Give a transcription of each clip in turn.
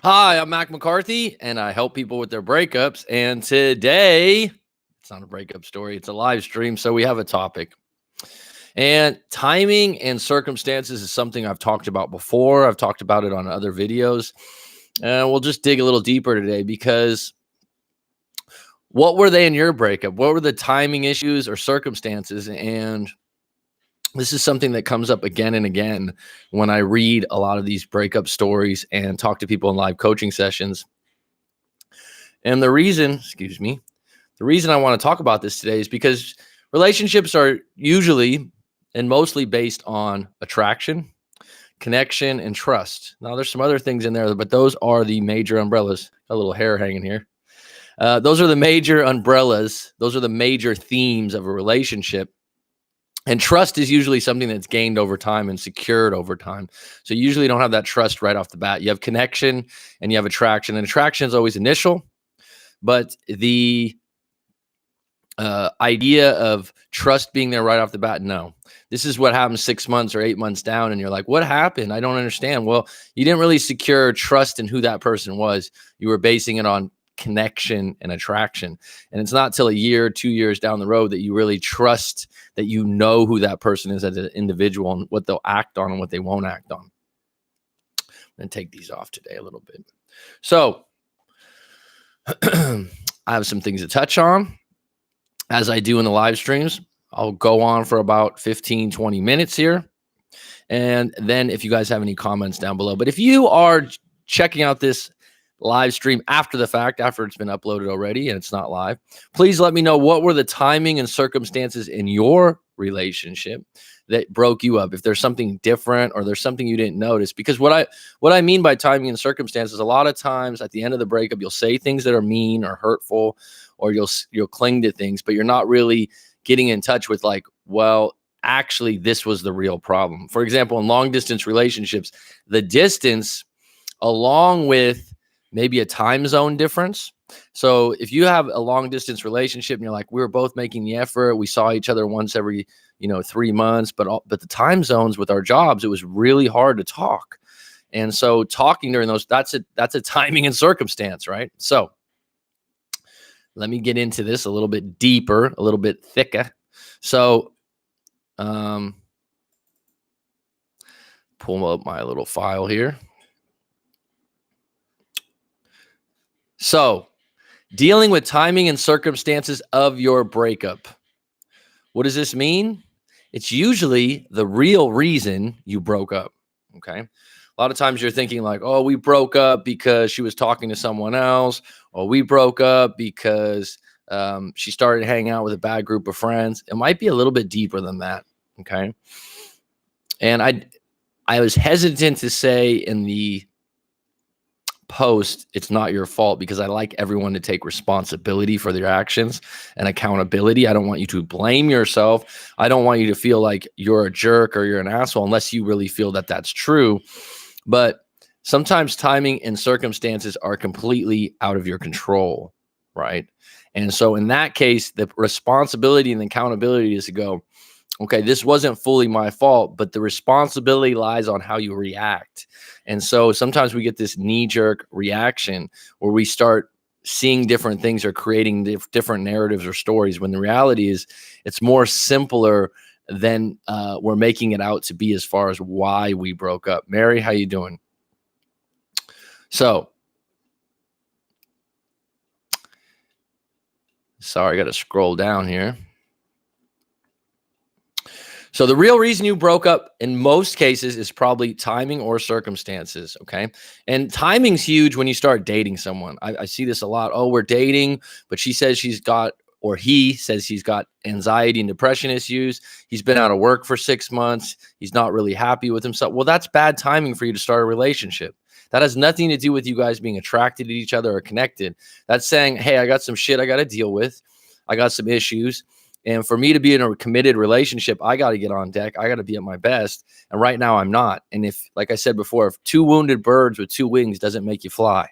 Hi, I'm Mac McCarthy, and I help people with their breakups. And today, it's not a breakup story, it's a live stream. So we have a topic. And timing and circumstances is something I've talked about before. I've talked about it on other videos. And we'll just dig a little deeper today because what were they in your breakup? What were the timing issues or circumstances? And this is something that comes up again and again when I read a lot of these breakup stories and talk to people in live coaching sessions. And the reason I want to talk about this today is because relationships are usually and mostly based on attraction, connection, and trust. Now, there's some other things in there, but those are the major umbrellas. Got a little hair hanging here. Those are the major umbrellas. Those are the major themes of a relationship. And trust is usually something that's gained over time and secured over time. So you usually don't have that trust right off the bat. You have connection and you have attraction. And attraction is always initial, but the idea of trust being there right off the bat, no. This is what happens 6 months or 8 months down, and you're like, what happened? I don't understand. Well, you didn't really secure trust in who that person was. You were basing it on connection and attraction. And it's not till a year, 2 years down the road that you really trust that you know who that person is as an individual and what they'll act on and what they won't act on. I'm going to take these off today a little bit. So I have some things to touch on. As I do in the live streams, I'll go on for about 15, 20 minutes here. And then if you guys have any comments down below, but if you are checking out this live stream after the fact, after it's been uploaded already and it's not live, please let me know what were the timing and circumstances in your relationship that broke you up. If there's something different or there's something you didn't notice, because what I mean by timing and circumstances, a lot of times at the end of the breakup, you'll say things that are mean or hurtful, or you'll cling to things, but you're not really getting in touch with like, well, actually, this was the real problem. For example, in long distance relationships, the distance along with maybe a time zone difference. So if you have a long distance relationship and you're like, we were both making the effort, we saw each other once every 3 months, but the time zones with our jobs, it was really hard to talk. And so talking during those, that's a timing and circumstance, right? So let me get into this a little bit deeper, a little bit thicker. So pull up my little file here. So dealing with timing and circumstances of your breakup. What does this mean? It's usually the real reason you broke up, okay? A lot of times you're thinking like, oh, we broke up because she was talking to someone else, or we broke up because she started hanging out with a bad group of friends. It might be a little bit deeper than that, okay? And I was hesitant to say in the post, it's not your fault, because I like everyone to take responsibility for their actions and accountability. I don't want you to blame yourself. I don't want you to feel like you're a jerk or you're an asshole unless you really feel that that's true. But sometimes timing and circumstances are completely out of your control, right? And so in that case, the responsibility and accountability is to go, okay, this wasn't fully my fault, but the responsibility lies on how you react. And so sometimes we get this knee-jerk reaction where we start seeing different things or creating different narratives or stories, when the reality is it's more simpler than we're making it out to be as far as why we broke up. Mary, how you doing? So, sorry, I got to scroll down here. So the real reason you broke up in most cases is probably timing or circumstances, okay? And timing's huge when you start dating someone. I see this a lot. Oh, we're dating, but she says she's got, or he says he's got anxiety and depression issues. He's been out of work for 6 months. He's not really happy with himself. Well, that's bad timing for you to start a relationship. That has nothing to do with you guys being attracted to each other or connected. That's saying, hey, I got some shit I got to deal with. I got some issues. And for me to be in a committed relationship, I got to get on deck. I got to be at my best. And right now I'm not. And if, like I said before, if 2 wounded birds with 2 wings doesn't make you fly,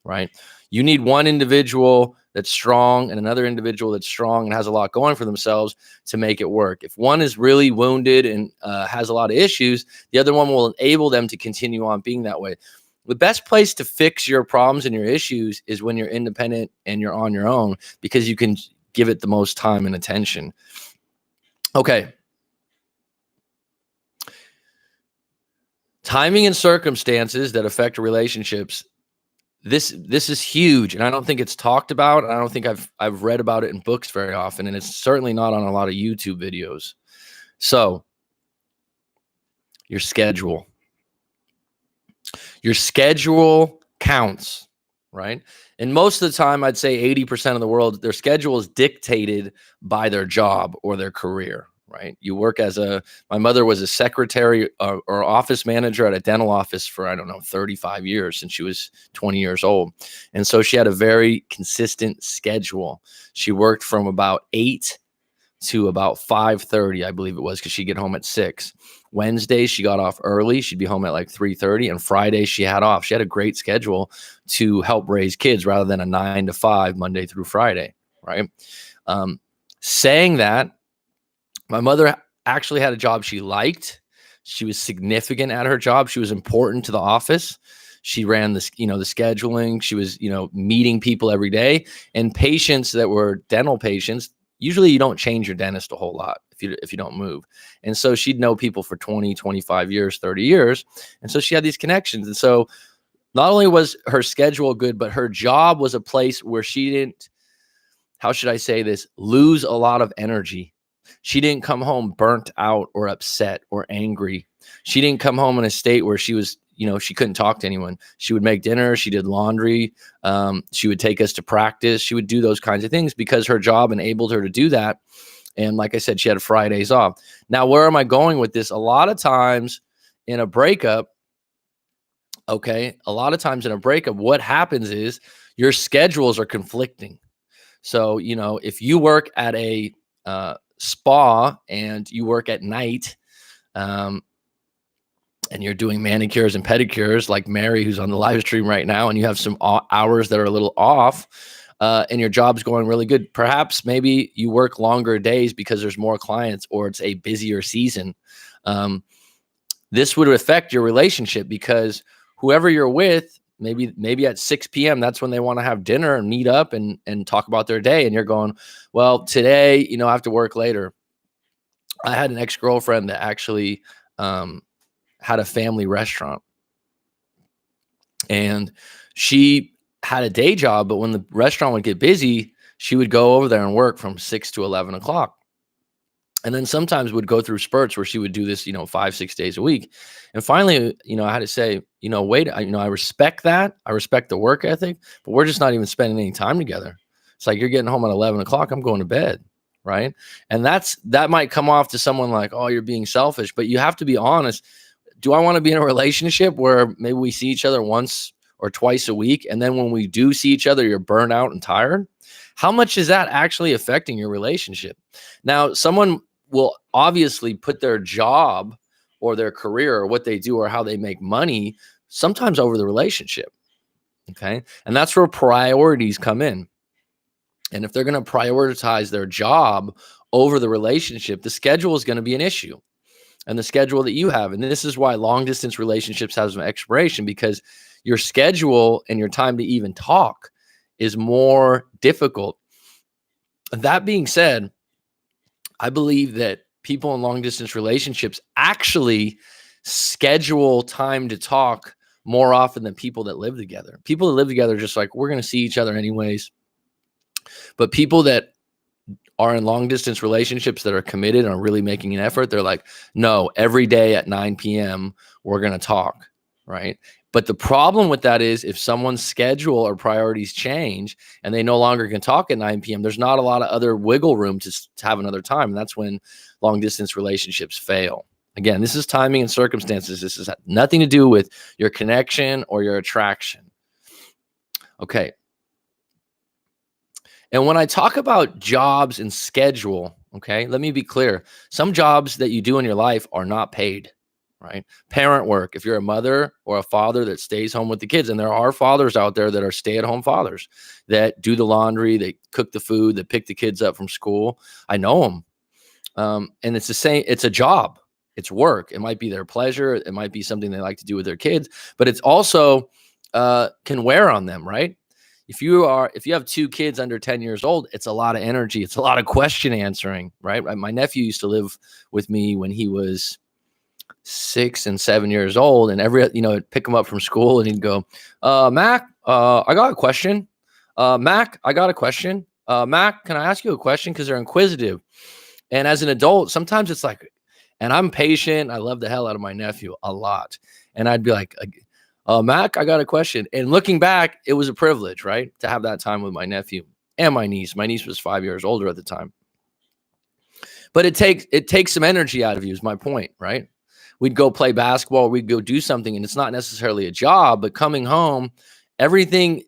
right? You need one individual that's strong and another individual that's strong and has a lot going for themselves to make it work. If one is really wounded and has a lot of issues, the other one will enable them to continue on being that way. The best place to fix your problems and your issues is when you're independent and you're on your own, because you can give it the most time and attention. Okay. Timing and circumstances that affect relationships. This is huge, and I don't think it's talked about. I don't think I've read about it in books very often, and it's certainly not on a lot of YouTube videos. So, your schedule. Your schedule counts, right? And most of the time, I'd say 80% of the world, their schedule is dictated by their job or their career, right? You work my mother was a secretary or office manager at a dental office for, I don't know, 35 years since she was 20 years old. And so she had a very consistent schedule. She worked from about 8 to about 5:30, I believe it was, because she'd get home at 6. Wednesdays, she got off early. She'd be home at like 3:30. And Fridays, she had off. She had a great schedule to help raise kids rather than a 9 to 5 Monday through Friday, right? Saying that, my mother actually had a job she liked. She was significant at her job. She was important to the office. She ran the scheduling. She was, meeting people every day, and patients that were dental patients. Usually you don't change your dentist a whole lot if you don't move. And so she'd know people for 20, 25 years, 30 years. And so she had these connections. And so not only was her schedule good, but her job was a place where she didn't, how should I say this, lose a lot of energy. She didn't come home burnt out or upset or angry. She didn't come home in a state where she was, she couldn't talk to anyone. She would make dinner. She did laundry. She would take us to practice. She would do those kinds of things because her job enabled her to do that. And like I said, she had Fridays off. Now, where am I going with this? A lot of times in a breakup, what happens is your schedules are conflicting. So, if you work at a spa and you work at night, and you're doing manicures and pedicures like Mary, who's on the live stream right now, and you have some hours that are a little off, and your job's going really good. Perhaps maybe you work longer days because there's more clients or it's a busier season. This would affect your relationship because whoever you're with, maybe at 6 p.m., that's when they want to have dinner and meet up and talk about their day. And you're going, well, today, I have to work later. I had an ex-girlfriend that actually had a family restaurant, and she had a day job, but when the restaurant would get busy, she would go over there and work from 6 to 11 o'clock. And then sometimes would go through spurts where she would do this, 5-6 days a week. And finally, I had to say, wait, I respect that. I respect the work ethic, but we're just not even spending any time together. It's like, you're getting home at 11 o'clock. I'm going to bed. Right. And that might come off to someone like, oh, you're being selfish, but you have to be honest. Do I want to be in a relationship where maybe we see each other once or twice a week, and then when we do see each other, you're burnt out and tired? How much is that actually affecting your relationship? Now, someone will obviously put their job or their career or what they do or how they make money sometimes over the relationship. Okay. And that's where priorities come in. And if they're going to prioritize their job over the relationship, the schedule is going to be an issue. And the schedule that you have. And this is why long distance relationships have an expiration, because your schedule and your time to even talk is more difficult. That being said, I believe that people in long distance relationships actually schedule time to talk more often than people that live together. People that live together are just like, we're going to see each other anyways. But people that are in long distance relationships that are committed and are really making an effort, they're like, no, every day at 9 p.m. we're going to talk, right? But the problem with that is if someone's schedule or priorities change and they no longer can talk at 9 p.m., there's not a lot of other wiggle room to have another time. And that's when long distance relationships fail. Again, this is timing and circumstances. This has nothing to do with your connection or your attraction. Okay. And when I talk about jobs and schedule, okay, let me be clear. Some jobs that you do in your life are not paid, right? Parent work, if you're a mother or a father that stays home with the kids, and there are fathers out there that are stay-at-home fathers that do the laundry, they cook the food, they pick the kids up from school. I know them. And it's the same, it's a job, it's work. It might be their pleasure. It might be something they like to do with their kids, but it's also can wear on them, right? If you have two kids under 10 years old, it's a lot of energy. It's a lot of question answering, right? My nephew used to live with me when he was 6 and 7 years old, and I'd pick him up from school and he'd go, Mac, I got a question. Mac, I got a question. Mac, can I ask you a question? Because they're inquisitive. And as an adult, sometimes it's like, and I'm patient. I love the hell out of my nephew a lot. And I'd be like, Mac, I got a question. And looking back, it was a privilege, right? To have that time with my nephew and my niece. My niece was 5 years older at the time. But it takes some energy out of you is my point, right? We'd go play basketball, we'd go do something, and it's not necessarily a job, but coming home, everything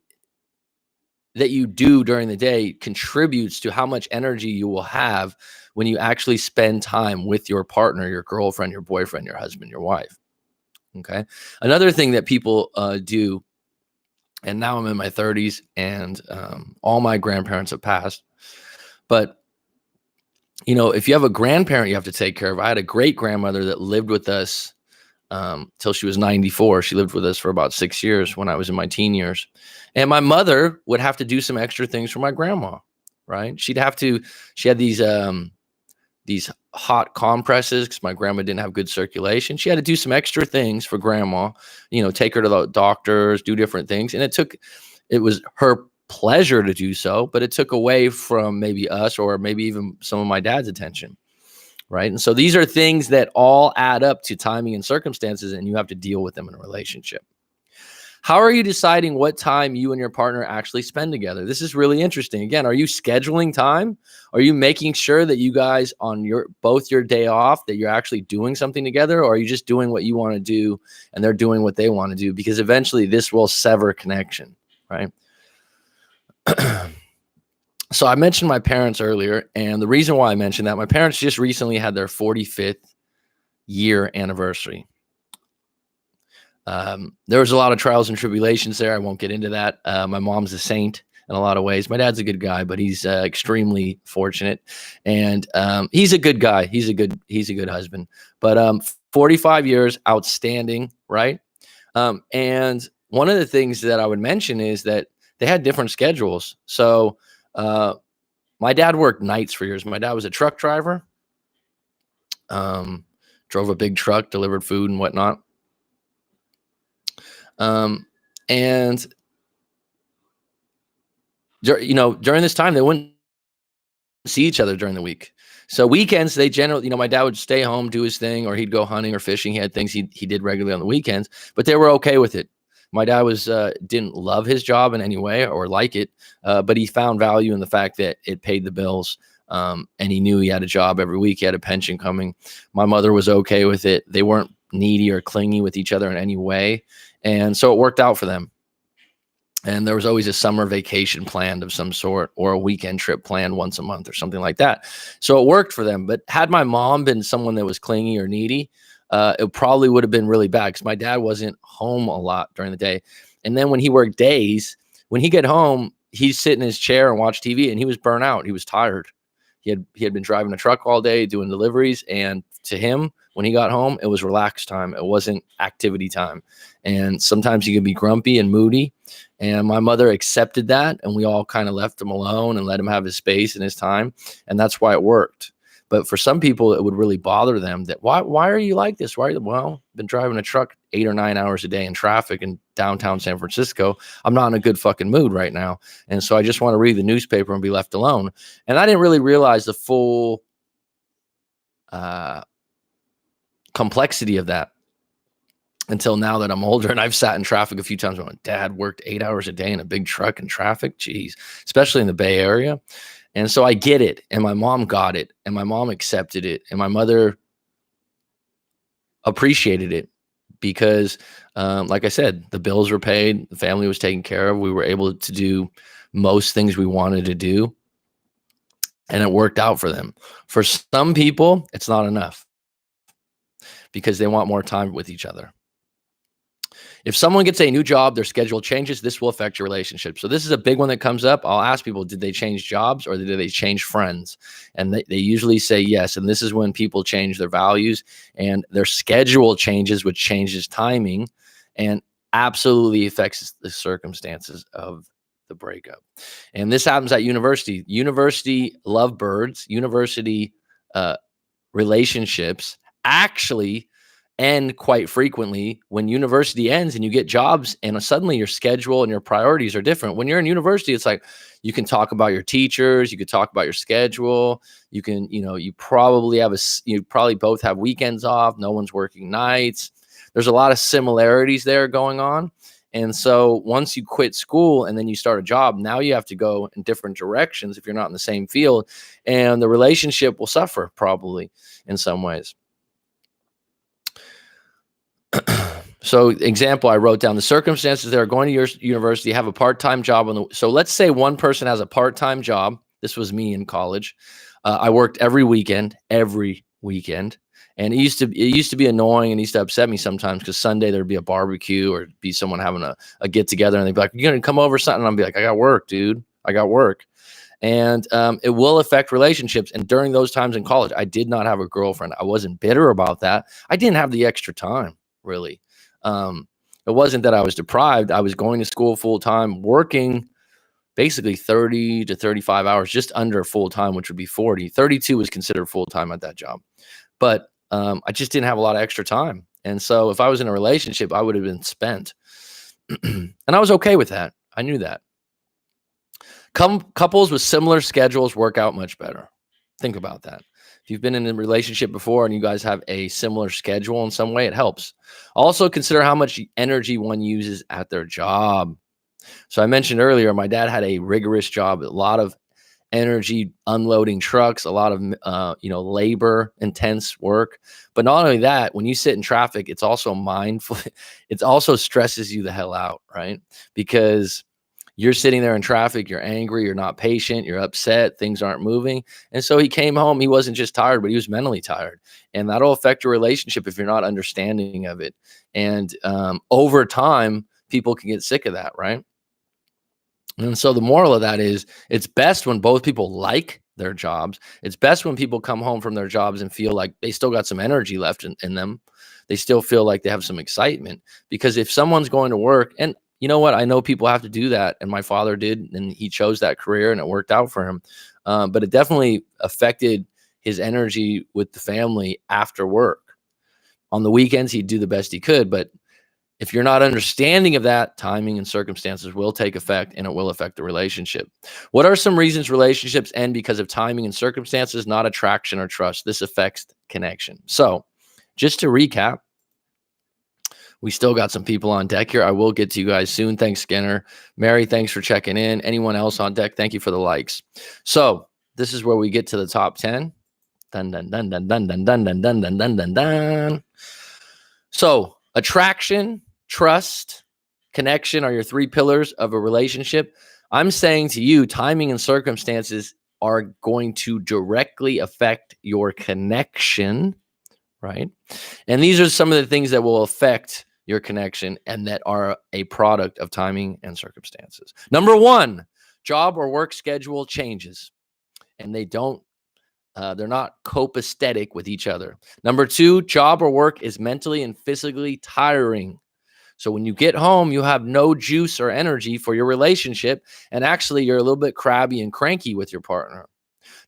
that you do during the day contributes to how much energy you will have when you actually spend time with your partner, your girlfriend, your boyfriend, your husband, your wife. Okay. Another thing that people do, and now I'm in my 30s and all my grandparents have passed, but if you have a grandparent you have to take care of. I had a great grandmother that lived with us till she was 94. She lived with us for about 6 years when I was in my teen years. And my mother would have to do some extra things for my grandma, right? She had these hot compresses because my grandma didn't have good circulation. She had to do some extra things for grandma, take her to the doctors, do different things. And it was her pleasure to do so, but it took away from maybe us or maybe even some of my dad's attention. Right. And so these are things that all add up to timing and circumstances, and you have to deal with them in a relationship. How are you deciding what time you and your partner actually spend together? This is really interesting. Again, are you scheduling time? Are you making sure that you guys on both your day off, that you're actually doing something together, or are you just doing what you want to do and they're doing what they want to do? Because eventually this will sever connection, right? So I mentioned my parents earlier, and the reason why I mentioned that, my parents just recently had their 45th year anniversary. There was a lot of trials and tribulations there. I won't get into that. My mom's a saint in a lot of ways. My dad's a good guy, but he's extremely fortunate, and he's a good guy. He's a good husband. But 45 years, outstanding, right? And one of the things that I would mention is that they had different schedules. So my dad worked nights for years. My dad was a truck driver, drove a big truck, delivered food and whatnot. And during this time, they wouldn't see each other during the week. So weekends, they generally, my dad would stay home, do his thing, or he'd go hunting or fishing. He had things he did regularly on the weekends, but they were okay with it. My dad didn't love his job in any way or like it, but he found value in the fact that it paid the bills. And he knew he had a job every week. He had a pension coming. My mother was okay with it. They weren't needy or clingy with each other in any way. And so it worked out for them. And there was always a summer vacation planned of some sort or a weekend trip planned once a month or something like that. So it worked for them. But had my mom been someone that was clingy or needy, it probably would have been really bad because my dad wasn't home a lot during the day. And then when he worked days, when he get home, he'd sit in his chair and watch TV, and he was burnt out. He was tired. He had been driving a truck all day doing deliveries, and to him, when he got home, it was relaxed time. It wasn't activity time. And sometimes he could be grumpy and moody. And my mother accepted that, and we all kind of left him alone and let him have his space and his time. And that's why it worked. But for some people, it would really bother them that why are you like this? Been driving a truck 8 or 9 hours a day in traffic in downtown San Francisco. I'm not in a good fucking mood right now. And so I just want to read the newspaper and be left alone. And I didn't really realize the full complexity of that until now that I'm older, and I've sat in traffic a few times. My dad worked 8 hours a day in a big truck in traffic. Jeez, especially in the Bay Area. And so I get it. And my mom got it, and my mom accepted it, and my mother appreciated it because, like I said, the bills were paid. The family was taken care of. We were able to do most things we wanted to do. And it worked out for them. For some people, it's not enough because they want more time with each other. If someone gets a new job, their schedule changes, this will affect your relationship. So this is a big one that comes up. I'll ask people, did they change jobs or did they change friends? And they usually say yes. And this is when people change their values and their schedule changes, which changes timing. And absolutely affects the circumstances of the breakup. And this happens at university. University lovebirds, university uh, relationships actually end quite frequently when university ends and you get jobs, and suddenly your schedule and your priorities are different. When you're in university, it's like you can talk about your teachers, you could talk about your schedule, you can, you probably you probably both have weekends off, no one's working nights. There's a lot of similarities there going on. And so once you quit school and then you start a job, now you have to go in different directions if you're not in the same field, and the relationship will suffer probably in some ways. So example, I wrote down the circumstances. They're going to your university, have a part-time job so let's say one person has a part-time job. This was me in college. I worked every weekend. And it used to be annoying and used to upset me sometimes, because Sunday there'd be a barbecue or be someone having a get together, and they'd be like, "You're gonna come over something?" And I'd be like, "I got work, dude. I got work." And it will affect relationships. And during those times in college, I did not have a girlfriend. I wasn't bitter about that. I didn't have the extra time, really. It wasn't that I was deprived. I was going to school full time, working basically 30 to 35 hours, just under full time, which would be 40. 32 was considered full time at that job. But I just didn't have a lot of extra time. And so if I was in a relationship, I would have been spent. And I was okay with that. I knew that. Couples with similar schedules work out much better. Think about that. If you've been in a relationship before and you guys have a similar schedule in some way, it helps. Also consider how much energy one uses at their job. So I mentioned earlier, my dad had a rigorous job, a lot of energy unloading trucks, a lot of labor intense work. But not only that, when you sit in traffic, it's also mindful. It also stresses you the hell out, right? Because you're sitting there in traffic, you're angry, you're not patient, you're upset, things aren't moving. And so he came home, he wasn't just tired, but he was mentally tired. And that'll affect your relationship if you're not understanding of it. And over time, people can get sick of that, right? And so the moral of that is, it's best when both people like their jobs. It's best when people come home from their jobs and feel like they still got some energy left in them. They still feel like they have some excitement. Because if someone's going to work, and you know what, I know people have to do that, and my father did, and he chose that career and it worked out for him. But it definitely affected his energy with the family after work. On the weekends, he'd do the best he could, but if you're not understanding of that, timing and circumstances will take effect, and it will affect the relationship. What are some reasons relationships end because of timing and circumstances, not attraction or trust? This affects connection. So just to recap, we still got some people on deck here. I will get to you guys soon. Thanks, Skinner. Mary, thanks for checking in. Anyone else on deck, thank you for the likes. So this is where we get to the top 10. Dun, dun, dun, dun, dun, dun, dun, dun, dun, dun, dun, dun. So attraction, trust, connection are your three pillars of a relationship. I'm saying to you, timing and circumstances are going to directly affect your connection, right? And these are some of the things that will affect your connection and that are a product of timing and circumstances. Number one, job or work schedule changes, and they're not copacetic with each other. Number two, job or work is mentally and physically tiring. So when you get home, you have no juice or energy for your relationship. And actually, you're a little bit crabby and cranky with your partner.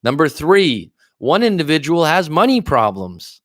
Number three, one individual has money problems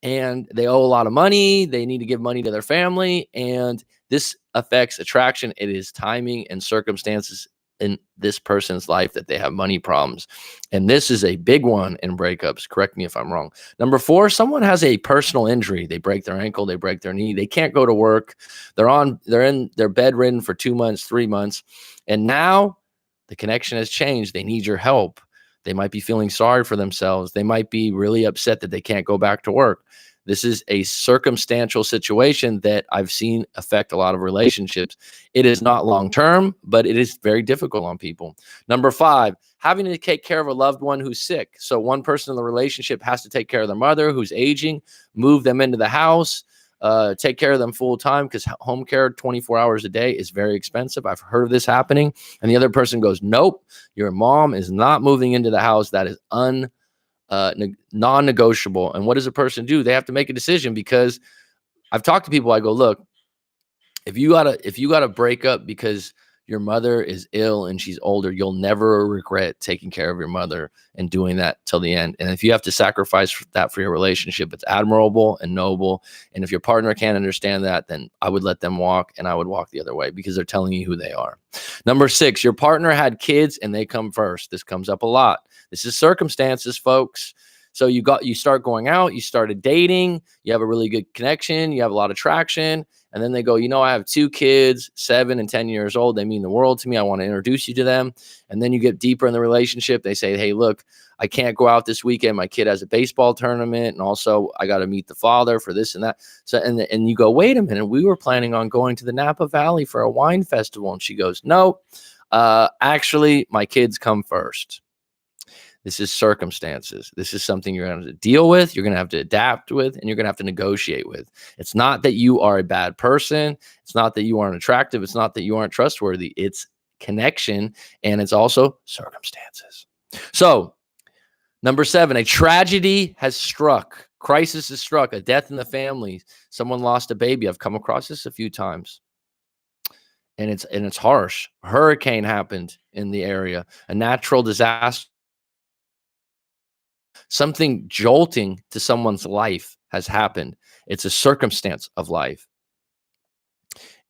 and they owe a lot of money. They need to give money to their family. And this affects attraction. It is timing and circumstances in this person's life that they have money problems. And this is a big one in breakups. Correct me if I'm wrong. Number four, someone has a personal injury. They break their ankle, they break their knee. They can't go to work. They're bedridden for 2 months, 3 months. And now the connection has changed. They need your help. They might be feeling sorry for themselves. They might be really upset that they can't go back to work. This is a circumstantial situation that I've seen affect a lot of relationships. It is not long-term, but it is very difficult on people. Number five, having to take care of a loved one who's sick. So one person in the relationship has to take care of their mother who's aging, move them into the house, take care of them full time, because home care 24 hours a day is very expensive. I've heard of this happening. And the other person goes, nope, your mom is not moving into the house. That is non-negotiable. And what does a person do? They have to make a decision, because I've talked to people. I go, look, If you gotta break up because your mother is ill and she's older, you'll never regret taking care of your mother and doing that till the end. And if you have to sacrifice that for your relationship, it's admirable and noble. And if your partner can't understand that, then I would let them walk, and I would walk the other way, because they're telling you who they are. Number 6, your partner had kids and they come first. This comes up a lot. This is circumstances, folks. So you start going out, you started dating, you have a really good connection, you have a lot of traction, and then they go, I have 2 kids, 7 and 10 years old. They mean the world to me. I want to introduce you to them. And then you get deeper in the relationship. They say, hey, look, I can't go out this weekend. My kid has a baseball tournament, and also I got to meet the father for this and that. So, and you go, wait a minute, we were planning on going to the Napa Valley for a wine festival. And she goes, no, actually, my kids come first. This is circumstances. This is something you're going to have to deal with. You're going to have to adapt with, and you're going to have to negotiate with. It's not that you are a bad person. It's not that you aren't attractive. It's not that you aren't trustworthy. It's connection, and it's also circumstances. So, number 7, a tragedy has struck. Crisis has struck. A death in the family. Someone lost a baby. I've come across this a few times. And it's harsh. A hurricane happened in the area. A natural disaster. Something jolting to someone's life has happened. It's a circumstance of life.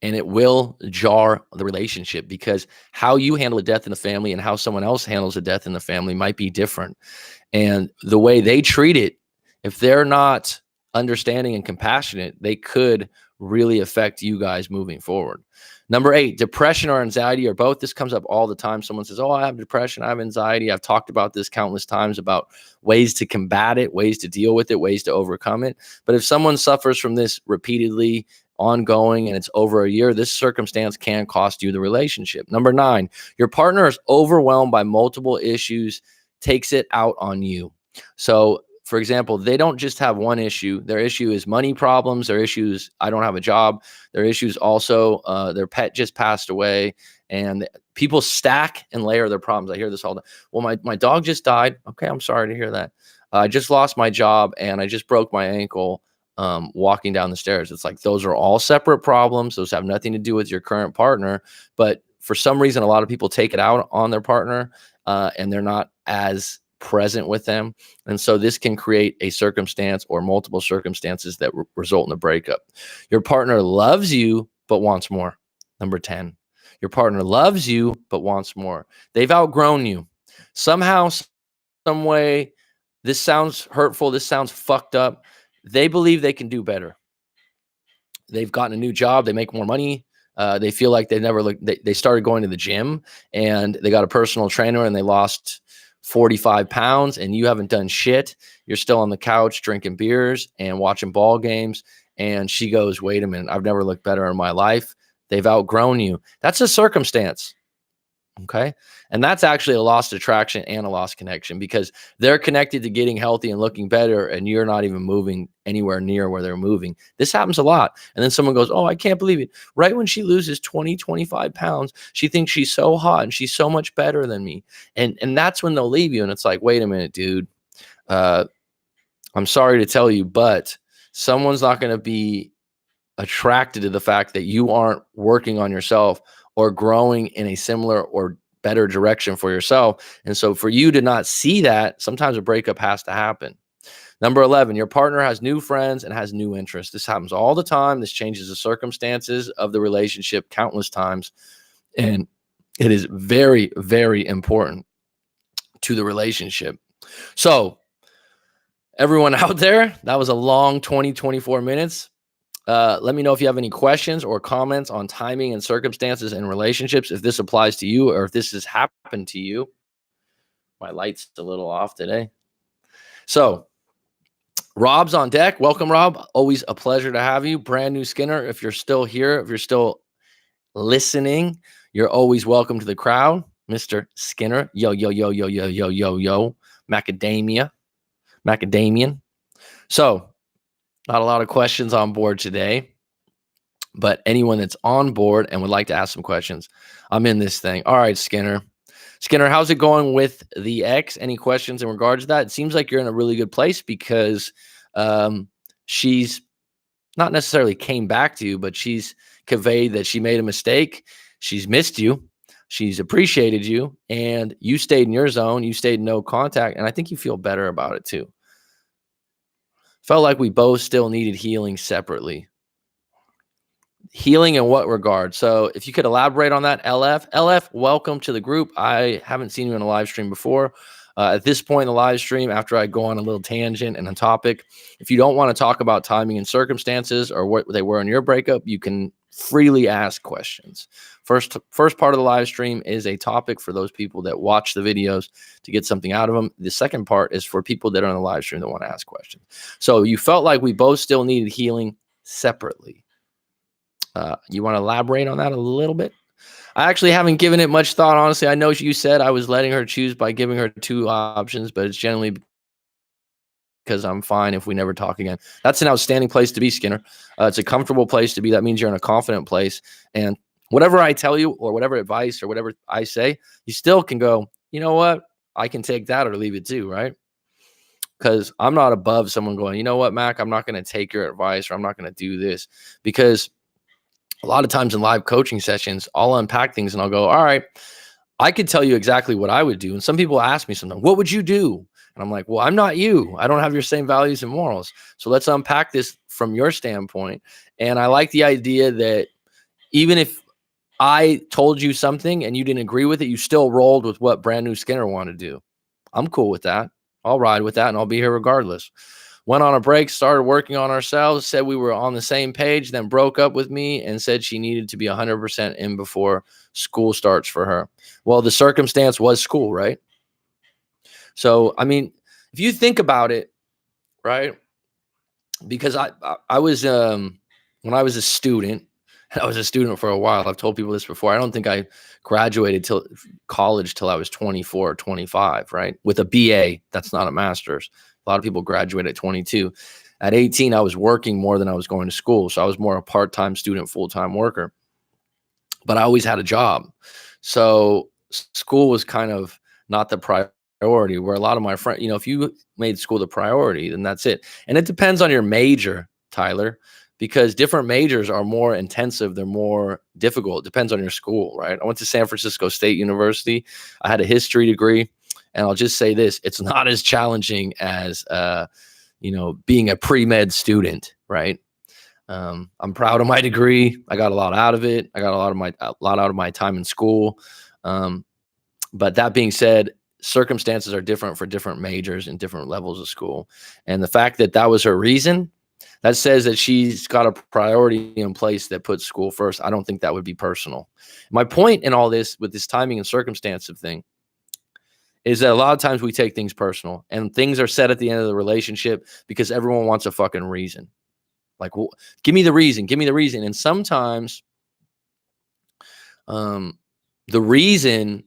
And it will jar the relationship, because how you handle a death in the family and how someone else handles a death in the family might be different. And the way they treat it, if they're not understanding and compassionate, they could really affect you guys moving forward. Number 8, depression or anxiety, or both. This comes up all the time. Someone says, I have depression, I have anxiety. I've talked about this countless times, about ways to combat it, ways to deal with it, ways to overcome it. But if someone suffers from this repeatedly, ongoing, and it's over a year, this circumstance can cost you the relationship. Number 9, your partner is overwhelmed by multiple issues, takes it out on you. So, for example, they don't just have one issue. Their issue is money problems. Their issue is, I don't have a job. Their issue is also their pet just passed away. And people stack and layer their problems. I hear this all the time. Well, my dog just died. Okay, I'm sorry to hear that. I just lost my job, and I just broke my ankle walking down the stairs. It's like, those are all separate problems. Those have nothing to do with your current partner. But for some reason, a lot of people take it out on their partner, and they're not as present with them. And so this can create a circumstance or multiple circumstances that result in a breakup. Your partner loves you, but wants more. Number 10, your partner loves you, but wants more. They've outgrown you. Somehow, some way, this sounds hurtful. This sounds fucked up. They believe they can do better. They've gotten a new job. They make more money. They feel like they started going to the gym, and they got a personal trainer, and they lost 45 pounds, and you haven't done shit. You're still on the couch drinking beers and watching ball games. And she goes, wait a minute, I've never looked better in my life. They've outgrown you. That's a circumstance. Okay. And that's actually a lost attraction and a lost connection, because they're connected to getting healthy and looking better, and you're not even moving anywhere near where they're moving. This happens a lot. And then someone goes, I can't believe it. Right when she loses 20, 25 pounds, she thinks she's so hot and she's so much better than me. And that's when they'll leave you. And it's like, wait a minute, dude. I'm sorry to tell you, but someone's not going to be attracted to the fact that you aren't working on yourself or growing in a similar or better direction for yourself. And so for you to not see that, sometimes a breakup has to happen. Number 11, your partner has new friends and has new interests. This happens all the time. This changes the circumstances of the relationship countless times. And it is very, very important to the relationship. So everyone out there, that was a long 24 minutes. Let me know if you have any questions or comments on timing and circumstances in relationships, if this applies to you or if this has happened to you. My light's a little off today. So Rob's on deck. Welcome, Rob. Always a pleasure to have you. Brand new Skinner. If you're still here, if you're still listening, you're always welcome to the crowd. Mr. Skinner. Yo. Macadamian. So not a lot of questions on board today, but anyone that's on board and would like to ask some questions, I'm in this thing. All right, Skinner. Skinner, how's it going with the ex? Any questions in regards to that? It seems like you're in a really good place, because she's not necessarily came back to you, but she's convey that she made a mistake. She's missed you. She's appreciated you, and you stayed in your zone. You stayed in no contact, and I think you feel better about it too. Felt like we both still needed healing separately. Healing in what regard? So if you could elaborate on that, LF, welcome to the group. I haven't seen you in a live stream before. At this point in the live stream, after I go on a little tangent and a topic, if you don't want to talk about timing and circumstances or what they were in your breakup, you can freely ask questions. First part of the live stream is a topic for those people that watch the videos to get something out of them. The second part is for people that are on the live stream that want to ask questions. So you felt like we both still needed healing separately. You want to elaborate on that a little bit? I actually haven't given it much thought, honestly. I know you said I was letting her choose by giving her 2 options, but it's generally because I'm fine if we never talk again. That's an outstanding place to be, Skinner. It's a comfortable place to be. That means you're in a confident place. And whatever I tell you or whatever advice or whatever I say, you still can go, you know what? I can take that or leave it too, right? Because I'm not above someone going, you know what, Mac, I'm not going to take your advice or I'm not going to do this. Because a lot of times in live coaching sessions, I'll unpack things and I'll go, all right, I could tell you exactly what I would do. And some people ask me sometimes, what would you do? And I'm like, well, I'm not you. I don't have your same values and morals. So let's unpack this from your standpoint. And I like the idea that even if I told you something and you didn't agree with it, you still rolled with what brand new Skinner wanted to do. I'm cool with that. I'll ride with that and I'll be here regardless. Went on a break, started working on ourselves, said we were on the same page, then broke up with me and said she needed to be 100% in before school starts for her. Well, the circumstance was school, right? So, I mean, if you think about it, right? Because I was when I was a student, I was a student for a while. I've told people this before. I don't think I graduated till college till I was 24 or 25, right? With a BA, that's not a master's. A lot of people graduate at 22. At 18, I was working more than I was going to school. So I was more a part-time student, full-time worker. But I always had a job. So school was kind of not the priority, where a lot of my friends, you know, if you made school the priority, then that's it. And it depends on your major, Tyler, because different majors are more intensive. They're more difficult. It depends on your school, right? I went to San Francisco State University. I had a history degree. And I'll just say this, it's not as challenging as, being a pre-med student, right? I'm proud of my degree. I got a lot out of it. I got a lot out of my time in school. But that being said, circumstances are different for different majors and different levels of school. And the fact that that was her reason, that says that she's got a priority in place that puts school first. I don't think that would be personal. My point in all this with this timing and circumstance of thing is that a lot of times we take things personal and things are said at the end of the relationship because everyone wants a fucking reason. Like, well, give me the reason. And sometimes the reason,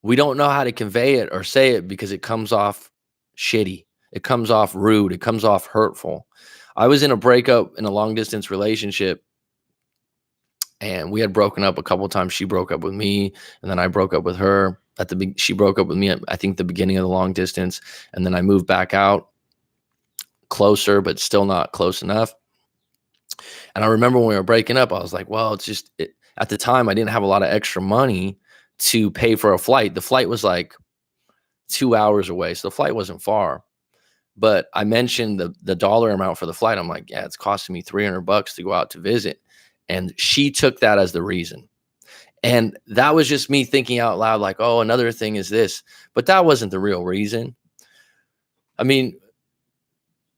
we don't know how to convey it or say it because it comes off shitty. It comes off rude. It comes off hurtful. I was in a breakup in a long distance relationship and we had broken up a couple of times. She broke up with me and then I broke up with her. She broke up with me at, I think, the beginning of the long distance. And then I moved back out closer, but still not close enough. And I remember when we were breaking up, I was like, well, it's just, at the time I didn't have a lot of extra money to pay for a flight. The flight was like 2 hours away. So the flight wasn't far, but I mentioned the dollar amount for the flight. I'm like, yeah, it's costing me $300 to go out to visit. And she took that as the reason. And that was just me thinking out loud, like, oh, another thing is this, but that wasn't the real reason. I mean,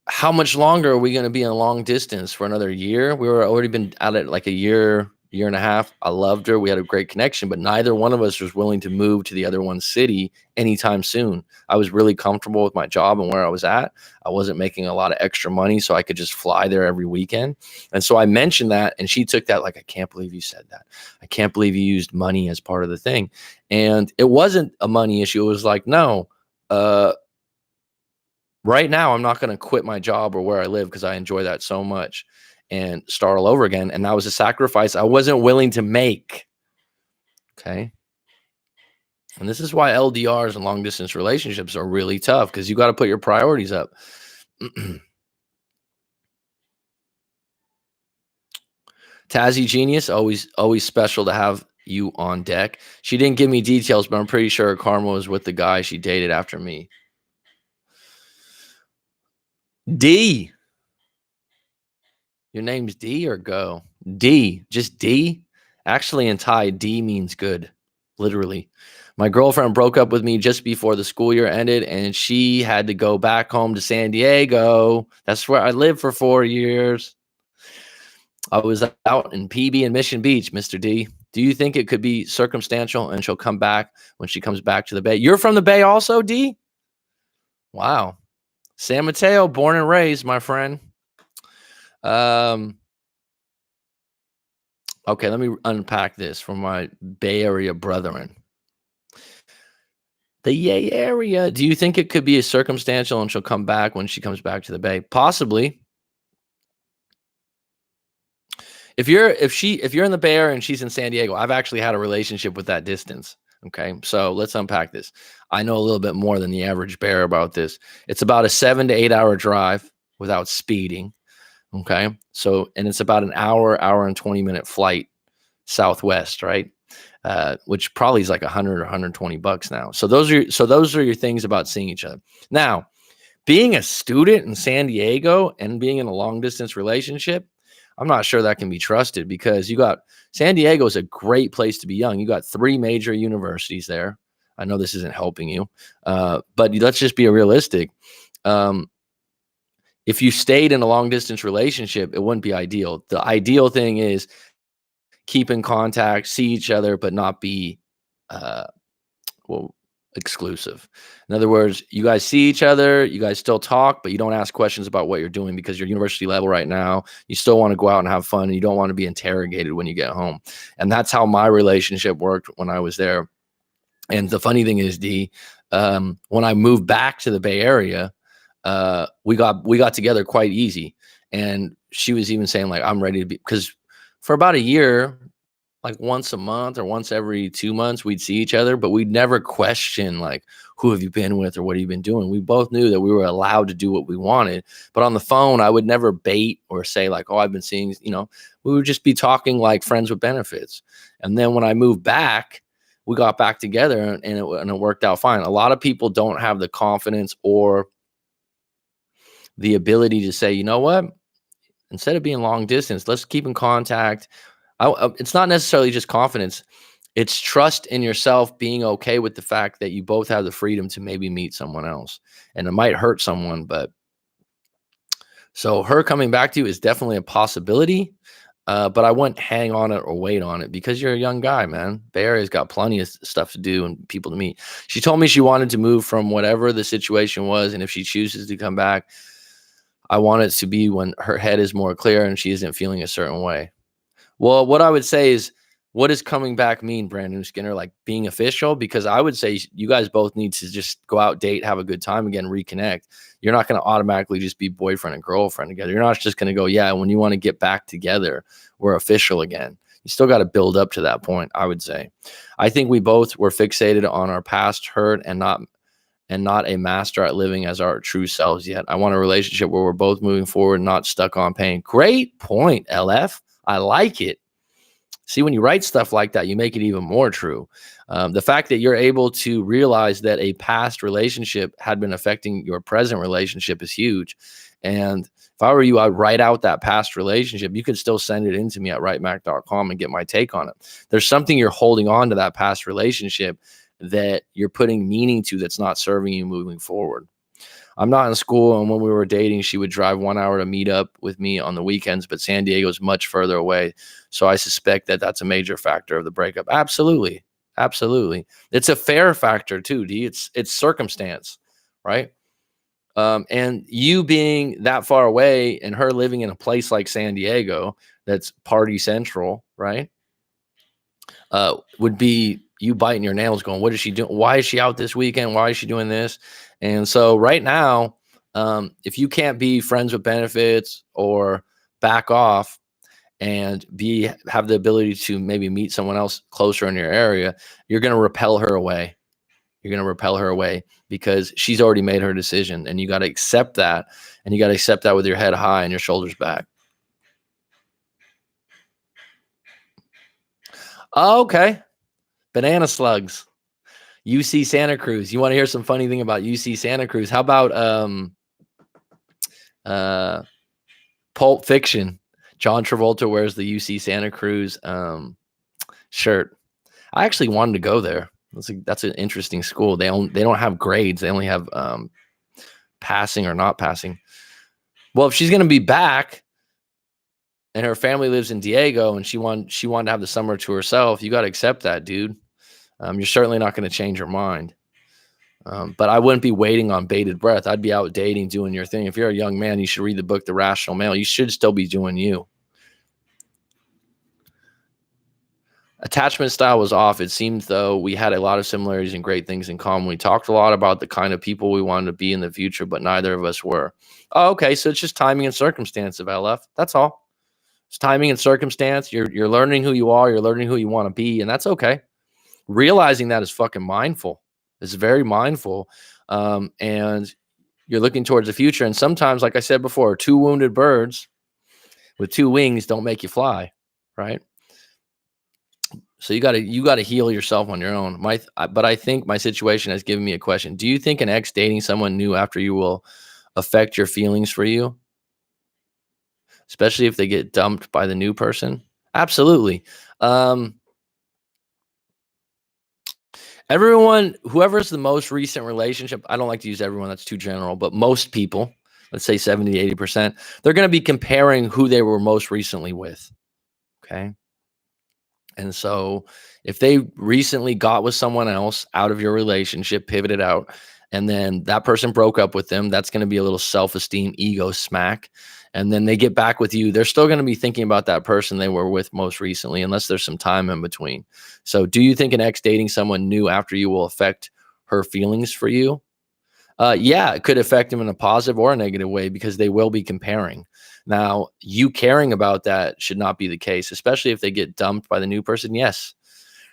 how much longer are we going to be in long distance for another year? We were already been at it like a year and a half. I loved her. We had a great connection, but neither one of us was willing to move to the other one's city anytime soon. I was really comfortable with my job and where I was at. I wasn't making a lot of extra money, so I could just fly there every weekend. And so I mentioned that, and she took that like, I can't believe you said that. I can't believe you used money as part of the thing. And it wasn't a money issue. It was like, no, right now I'm not going to quit my job or where I live because I enjoy that so much and start all over again. And that was a sacrifice I wasn't willing to make. Okay. And this is why LDRs and long distance relationships are really tough, because you got to put your priorities up. Tazzy Genius, always special to have you on deck. She didn't give me details, but I'm pretty sure Karma was with the guy she dated after me. D. Your name's D or Go? D. Just D? Actually, in Thai, D means good. Literally. My girlfriend broke up with me just before the school year ended, and she had to go back home to San Diego. That's where I lived for 4 years. I was out in PB and Mission Beach, Mr. D. Do you think it could be circumstantial and she'll come back when she comes back to the Bay? You're from the Bay also, D? Wow. San Mateo, born and raised, my friend. Okay, let me unpack this from my Bay Area brethren. The Yay area. Do you think it could be a circumstantial and she'll come back when she comes back to the Bay? Possibly. If you're in the Bay Area and she's in San Diego, I've actually had a relationship with that distance. Okay, so let's unpack this. I know a little bit more than the average bear about this. It's about a 7 to 8 hour drive without speeding. Okay, so and it's about an hour and 20-minute flight southwest, right? Which probably is like $100 or $120 now. So those are your things about seeing each other. Now, being a student in San Diego and being in a long distance relationship, I'm not sure that can be trusted because San Diego is a great place to be young. You got 3 major universities there. I know this isn't helping you, but let's just be realistic. If you stayed in a long distance relationship, it wouldn't be ideal. The ideal thing is keep in contact, see each other, but not be exclusive. In other words, you guys see each other, you guys still talk, but you don't ask questions about what you're doing because you're university level right now. You still want to go out and have fun, and you don't want to be interrogated when you get home. And that's how my relationship worked when I was there. And the funny thing is, D, when I moved back to the Bay Area, we got together quite easy. And she was even saying like, I'm ready to be, because for about a year, like once a month or once every 2 months, we'd see each other, but we'd never question like, who have you been with or what have you been doing? We both knew that we were allowed to do what we wanted, but on the phone, I would never bait or say like, oh, I've been seeing, we would just be talking like friends with benefits. And then when I moved back, we got back together and it worked out fine. A lot of people don't have the confidence or the ability to say, you know what, instead of being long distance, let's keep in contact. It's not necessarily just confidence. It's trust in yourself, being okay with the fact that you both have the freedom to maybe meet someone else. And it might hurt someone, but so her coming back to you is definitely a possibility. But I wouldn't hang on it or wait on it because you're a young guy, man. Bay Area's got plenty of stuff to do and people to meet. She told me she wanted to move from whatever the situation was. And if she chooses to come back, I want it to be when her head is more clear and she isn't feeling a certain way. Well, what I would say is, what does coming back mean, Brandon Skinner? Like being official? Because I would say you guys both need to just go out, date, have a good time again, reconnect. You're not going to automatically just be boyfriend and girlfriend together. You're not just going to go, yeah, when you want to get back together, we're official again. You still got to build up to that point, I would say. I think we both were fixated on our past hurt and not a master at living as our true selves yet. I want a relationship where we're both moving forward, not stuck on pain. Great point, LF. I like it. See, when you write stuff like that, you make it even more true. The fact that you're able to realize that a past relationship had been affecting your present relationship is huge. And if I were you, I'd write out that past relationship. You can still send it in to me at writemac.com and get my take on it. There's something you're holding on to that past relationship that you're putting meaning to that's not serving you moving forward. I'm not in school, and when we were dating, she would drive 1 hour to meet up with me on the weekends, but San Diego is much further away. So I suspect that that's a major factor of the breakup. Absolutely. Absolutely. It's a fair factor too, D. It's circumstance, right? And you being that far away and her living in a place like San Diego that's party central, right? Would be you biting your nails going, what is she doing? Why is she out this weekend? Why is she doing this? And so right now, if you can't be friends with benefits or back off and have the ability to maybe meet someone else closer in your area, you're going to repel her away. You're going to repel her away because she's already made her decision, and you got to accept that. And you got to accept that with your head high and your shoulders back. Oh, okay. Banana slugs. UC Santa Cruz. You want to hear some funny thing about UC Santa Cruz? How about uh Pulp Fiction? John Travolta wears the UC Santa Cruz shirt. I actually wanted to go there. That's an interesting school. They don't have grades. They only have passing or not passing. Well, if she's going to be back and her family lives in Diego and she wanted to have the summer to herself, you got to accept that, dude. You're certainly not going to change your mind. But I wouldn't be waiting on bated breath. I'd be out dating, doing your thing. If you're a young man, you should read the book, The Rational Male. You should still be doing you. Attachment style was off. It seemed though we had a lot of similarities and great things in common. We talked a lot about the kind of people we wanted to be in the future, but neither of us were. Oh, okay. So it's just timing and circumstance of LF. That's all. It's timing and circumstance. You're learning who you are. You're learning who you want to be, and that's okay. Realizing that is fucking mindful. It's very mindful. And you're looking towards the future. And sometimes, like I said before, two wounded birds with two wings don't make you fly, right? So you gotta heal yourself on your own. But I think my situation has given me a question. Do you think an ex dating someone new after you will affect your feelings for you, especially if they get dumped by the new person? Absolutely. Everyone, whoever's the most recent relationship, I don't like to use everyone, that's too general, but most people, let's say 70 to 80%, they're going to be comparing who they were most recently with. Okay. And so if they recently got with someone else out of your relationship, pivoted out, and then that person broke up with them, that's going to be a little self-esteem, ego smack. And then they get back with you, they're still going to be thinking about that person they were with most recently, unless there's some time in between. So do you think an ex dating someone new after you will affect her feelings for you? Yeah, it could affect them in a positive or a negative way because they will be comparing. Now, you caring about that should not be the case, especially if they get dumped by the new person. Yes,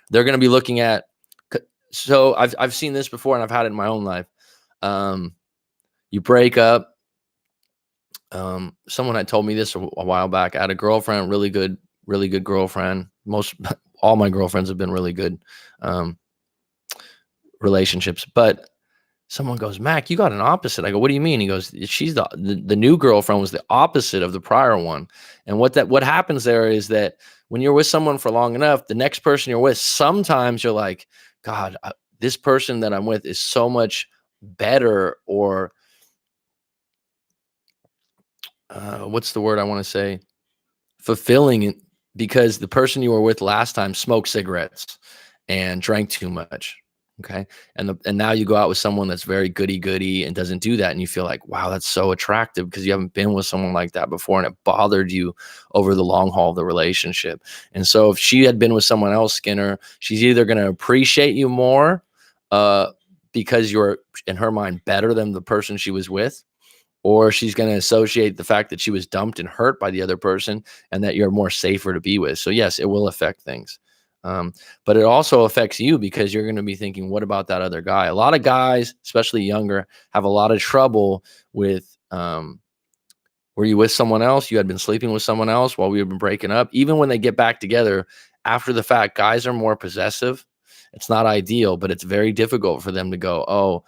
they're going to be looking at. So I've seen this before, and I've had it in my own life. You break up. Someone had told me this a while back. I had a girlfriend, really good girlfriend. All my girlfriends have been really good relationships, but someone goes, Mac, you got an opposite. I go, what do you mean? He goes, she's the new girlfriend was the opposite of the prior one. And what happens there is that when you're with someone for long enough, the next person you're with, sometimes you're like, God, this person that I'm with is so much better, or what's the word I want to say? Fulfilling, because the person you were with last time smoked cigarettes and drank too much. Okay. And now you go out with someone that's very goody and doesn't do that. And you feel like, wow, that's so attractive because you haven't been with someone like that before. And it bothered you over the long haul of the relationship. And so if she had been with someone else, Skinner, she's either going to appreciate you more because you're, in her mind, better than the person she was with, or she's going to associate the fact that she was dumped and hurt by the other person and that you're more safer to be with. So yes, it will affect things. But it also affects you because you're going to be thinking, what about that other guy? A lot of guys, especially younger, have a lot of trouble with, were you with someone else? You had been sleeping with someone else while we had been breaking up. Even when they get back together after the fact, guys are more possessive. It's not ideal, but it's very difficult for them to go, oh,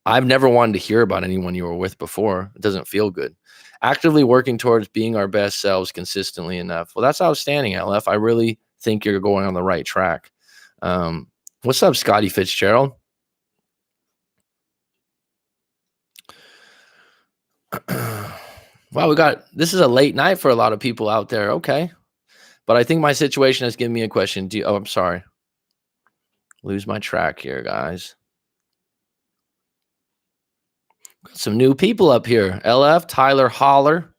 I've never wanted to hear about anyone you were with before. It doesn't feel good. Actively working towards being our best selves consistently enough. Well, that's outstanding, LF. I really think you're going on the right track. What's up, Scotty Fitzgerald? Wow, this is a late night for a lot of people out there. Okay. But I think my situation has given me a question. I'm sorry. Lose my track here, guys. Got some new people up here. LF, Tyler Holler.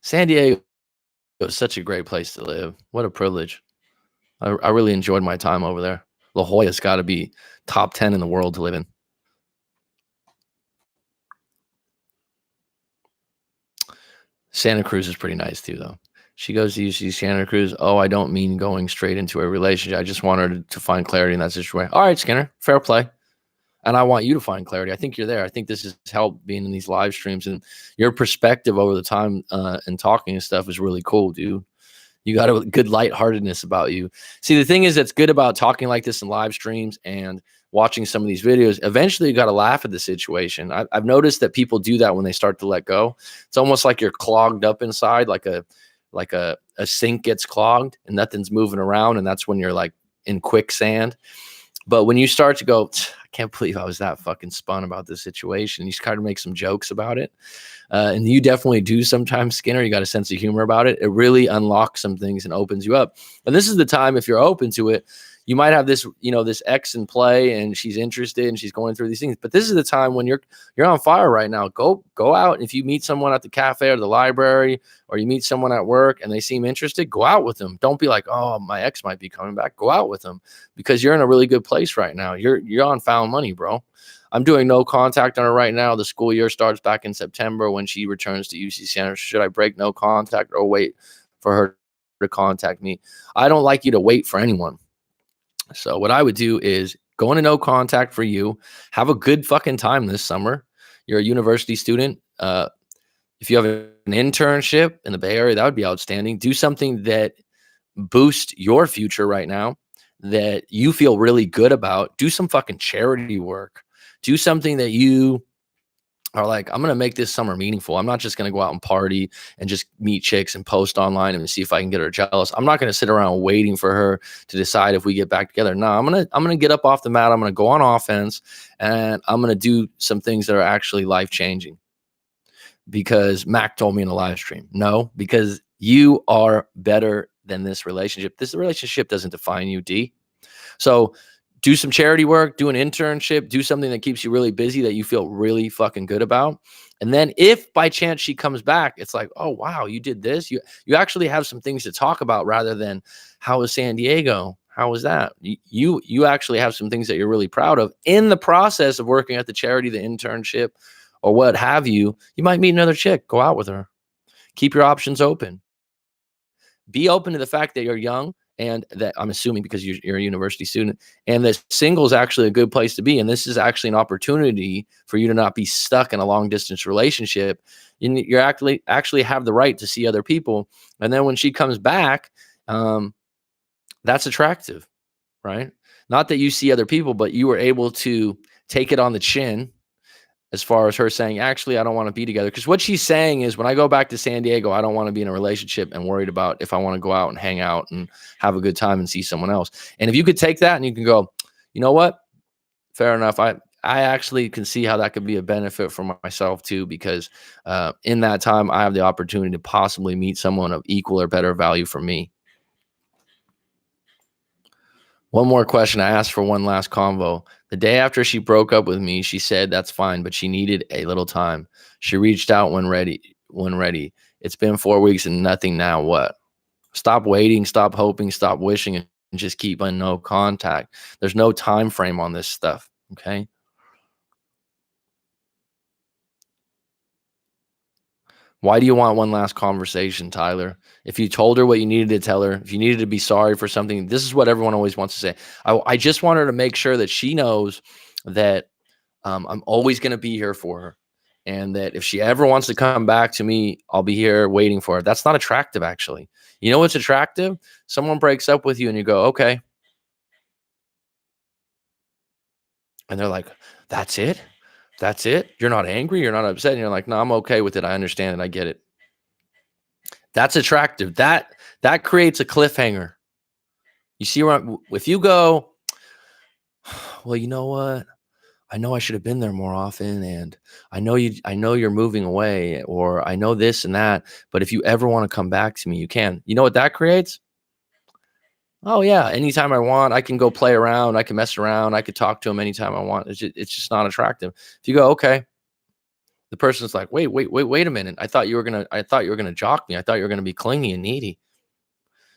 San Diego is such a great place to live. What a privilege. I really enjoyed my time over there. La Jolla's got to be top 10 in the world to live in. Santa Cruz is pretty nice too, though. She goes to UC Santa Cruz. Oh, I don't mean going straight into a relationship. I just want her to find clarity in that situation. All right, Skinner, fair play. And I want you to find clarity. I think you're there. I think this has helped being in these live streams, and your perspective over the time and talking and stuff is really cool, dude. You got a good lightheartedness about you. See, the thing is that's good about talking like this in live streams and watching some of these videos. Eventually, you got to laugh at the situation. I've noticed that people do that when they start to let go. It's almost like you're clogged up inside, like a sink gets clogged and nothing's moving around, and that's when you're like in quicksand. But when you start to go, I can't believe I was that fucking spun about this situation, you just kind of make some jokes about it. And you definitely do sometimes, Skinner. You got a sense of humor about it. It really unlocks some things and opens you up. And this is the time, if you're open to it, you might have this, this ex in play and she's interested and she's going through these things. But this is the time when you're on fire right now. Go out. And if you meet someone at the cafe or the library, or you meet someone at work and they seem interested, go out with them. Don't be like, oh, my ex might be coming back. Go out with them, because you're in a really good place right now. You're on found money, bro. I'm doing no contact on her right now. The school year starts back in September when she returns to UC Santa. Should I break no contact or wait for her to contact me? I don't like you to wait for anyone. So what I would do is go into no contact for you. Have a good fucking time this summer. You're a university student. If you have an internship in the Bay Area, that would be outstanding. Do something that boosts your future right now that you feel really good about. Do some fucking charity work. Do something that you are like, I'm going to make this summer meaningful. I'm not just going to go out and party and just meet chicks and post online and see if I can get her jealous. I'm not going to sit around waiting for her to decide if we get back together. No, I'm going to get up off the mat. I'm going to go on offense, and I'm going to do some things that are actually life-changing, because Mac told me in a live stream. No, because you are better than this relationship. This relationship doesn't define you, D. So do some charity work, do an internship, do something that keeps you really busy that you feel really fucking good about. And then if by chance she comes back, it's like, oh, wow, you did this. You actually have some things to talk about, rather than how was San Diego? How was that? You actually have some things that you're really proud of in the process of working at the charity, the internship, or what have you. You might meet another chick. Go out with her. Keep your options open. Be open to the fact that you're young, and that, I'm assuming because you're a university student, and that single is actually a good place to be. And this is actually an opportunity for you to not be stuck in a long distance relationship. You actually have the right to see other people. And then when she comes back, that's attractive, right? Not that you see other people, but you were able to take it on the chin, as far as her saying, actually, I don't want to be together. Because what she's saying is, when I go back to San Diego, I don't want to be in a relationship and worried about if I want to go out and hang out and have a good time and see someone else. And if you could take that and you can go, you know what? Fair enough. I actually can see how that could be a benefit for myself too, because in that time, I have the opportunity to possibly meet someone of equal or better value for me. One more question. I asked for one last convo. The day after she broke up with me, she said that's fine, but she needed a little time. She reached out when ready. It's been 4 weeks and nothing now. What? Stop waiting, stop hoping, stop wishing, and just keep in no contact. There's no time frame on this stuff, okay? Why do you want one last conversation, Tyler? If you told her what you needed to tell her, if you needed to be sorry for something, this is what everyone always wants to say. I just want her to make sure that she knows that I'm always going to be here for her. And that if she ever wants to come back to me, I'll be here waiting for her. That's not attractive, actually. You know what's attractive? Someone breaks up with you and you go, okay. And they're like, that's it? That's it? You're not angry? You're not upset? And you're like, no, I'm okay with it. I understand it. I get it. That's attractive. That creates a cliffhanger. You see where if you go, well, you know what? I know I should have been there more often, and I know you're moving away, or I know this and that, but if you ever want to come back to me, you can. You know what that creates? Oh yeah, anytime I want, I can go play around, I can mess around, I could talk to him anytime I want. It's just not attractive. If you go, okay, the person's like, wait a minute. I thought you were gonna jock me. I thought you were gonna be clingy and needy.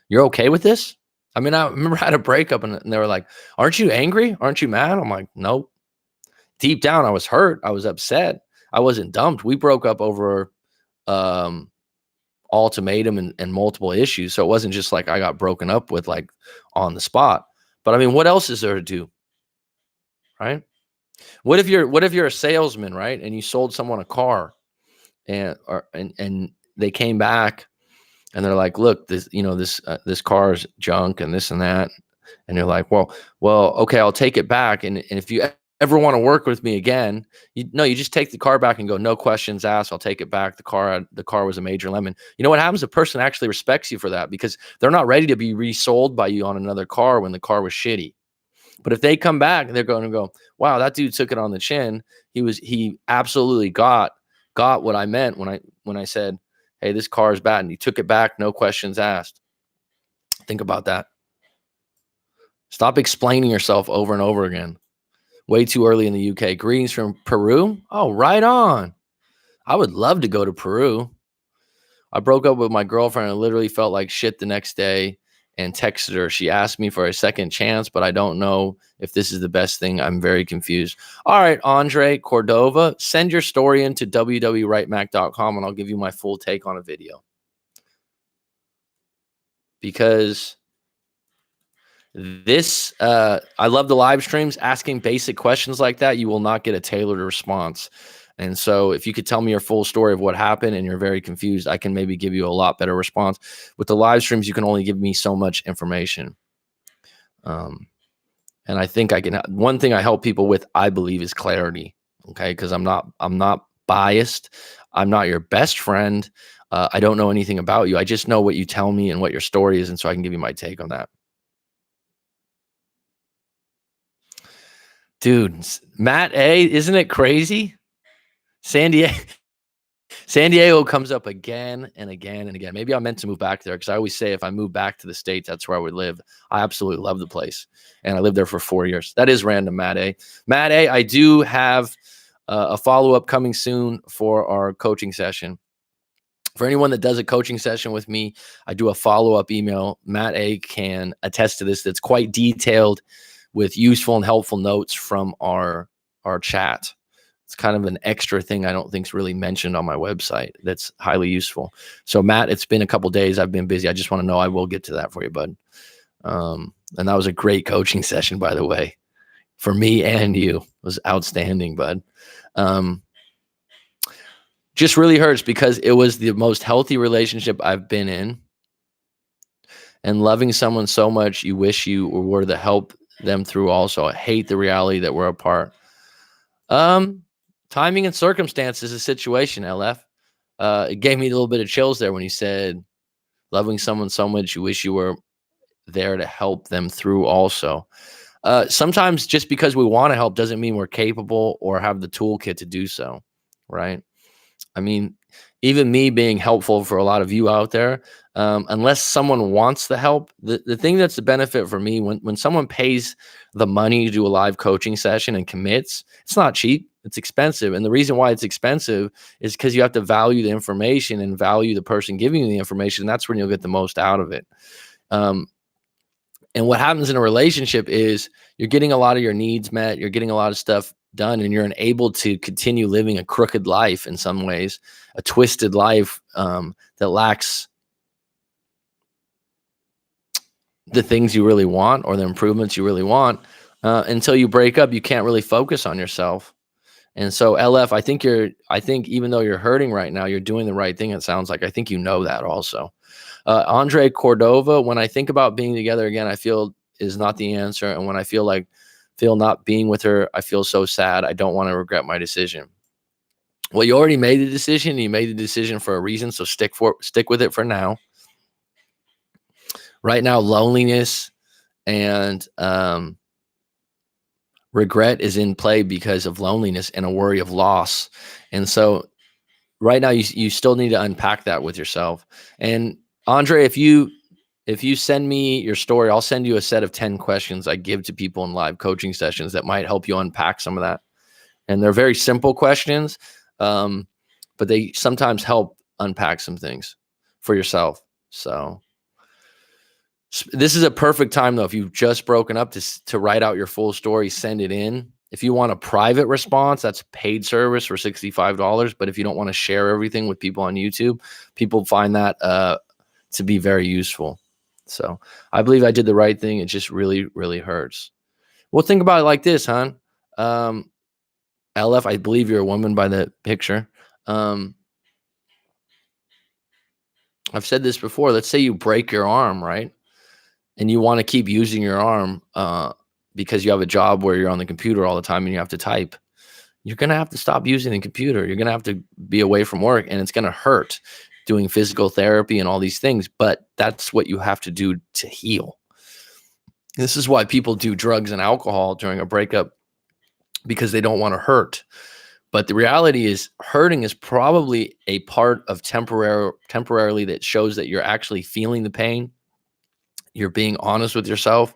You're okay with this? I mean, I remember I had a breakup and they were like, aren't you angry? Aren't you mad? I'm like, nope. Deep down, I was hurt. I was upset. I wasn't dumped. We broke up over ultimatum and multiple issues. So it wasn't just like I got broken up with like on the spot. But I mean, what else is there to do? Right? What if you're a salesman, right? And you sold someone a car and they came back and they're like, look, this car is junk and this and that. And you're like, well, okay, I'll take it back. And if you ever want to work with me again, you just take the car back and go, no questions asked. I'll take it back. The car was a major lemon. You know what happens? The person actually respects you for that because they're not ready to be resold by you on another car when the car was shitty. But if they come back and they're going to go, wow, that dude took it on the chin. He absolutely got what I meant when I said, hey, this car is bad. And he took it back. No questions asked. Think about that. Stop explaining yourself over and over again. Way too early in the UK. Greetings from Peru. Oh, right on. I would love to go to Peru. I broke up with my girlfriend and literally felt like shit the next day and texted her. She asked me for a second chance, but I don't know if this is the best thing. I'm very confused. All right, Andre Cordova, send your story into www.writemac.com and I'll give you my full take on a video. Because this, I love the live streams. Asking basic questions like that, you will not get a tailored response. And so if you could tell me your full story of what happened and you're very confused, I can maybe give you a lot better response. With the live streams, you can only give me so much information. And I think one thing I help people with, I believe, is clarity. Okay. Cause I'm not biased. I'm not your best friend. I don't know anything about you. I just know what you tell me and what your story is. And so I can give you my take on that. Dude, Matt A, isn't it crazy? San Diego comes up again and again and again. Maybe I'm meant to move back there because I always say if I move back to the States, that's where I would live. I absolutely love the place. And I lived there for 4 years. That is random, Matt A. Matt A, I do have a follow-up coming soon for our coaching session. For anyone that does a coaching session with me, I do a follow-up email. Matt A can attest to this. That's quite detailed with useful and helpful notes from our chat. It's kind of an extra thing I don't think is really mentioned on my website that's highly useful. So Matt, it's been a couple days. I've been busy. I just want to know I will get to that for you, bud. And that was a great coaching session, by the way, for me and you. It was outstanding, bud. Just really hurts because it was the most healthy relationship I've been in. And loving someone so much, you wish you were to help them through also. I hate the reality that we're apart. Timing and circumstance is a situation, LF. It gave me a little bit of chills there when he said, loving someone so much, you wish you were there to help them through also. Sometimes just because we want to help doesn't mean we're capable or have the toolkit to do so, right? I mean, even me being helpful for a lot of you out there, unless someone wants the help, the thing that's the benefit for me, when someone pays the money to do a live coaching session and commits, it's not cheap, it's expensive. And the reason why it's expensive is because you have to value the information and value the person giving you the information. That's when you'll get the most out of it. And what happens in a relationship is you're getting a lot of your needs met, you're getting a lot of stuff done, and you're able to continue living a crooked life in some ways, a twisted life that lacks the things you really want or the improvements you really want. Until you break up, you can't really focus on yourself. And so LF, I think even though you're hurting right now, you're doing the right thing. It sounds like, I think you know that also. Andre Cordova, when I think about being together again, I feel is not the answer. And when I feel not being with her, I feel so sad. I don't want to regret my decision. Well, you already made the decision. You made the decision for a reason. So stick with it for now. Right now, loneliness and regret is in play because of loneliness and a worry of loss. And so right now you still need to unpack that with yourself. And Andre, if you send me your story, I'll send you a set of 10 questions I give to people in live coaching sessions that might help you unpack some of that. And they're very simple questions, but they sometimes help unpack some things for yourself. So this is a perfect time, though, if you've just broken up, to write out your full story, send it in. If you want a private response, that's paid service for $65. But if you don't want to share everything with people on YouTube, people find that to be very useful. So I believe I did the right thing. It just really, really hurts. Well, think about it like this, hon. LF, I believe you're a woman by the picture. Um, I've said this before. Let's say you break your arm, right? And you want to keep using your arm because you have a job where you're on the computer all the time and you have to type. You're going to have to stop using the computer. You're going to have to be away from work, and it's going to hurt doing physical therapy and all these things. But that's what you have to do to heal. This is why people do drugs and alcohol during a breakup, because they don't want to hurt. But the reality is, hurting is probably a part of temporarily that shows that you're actually feeling the pain. You're being honest with yourself.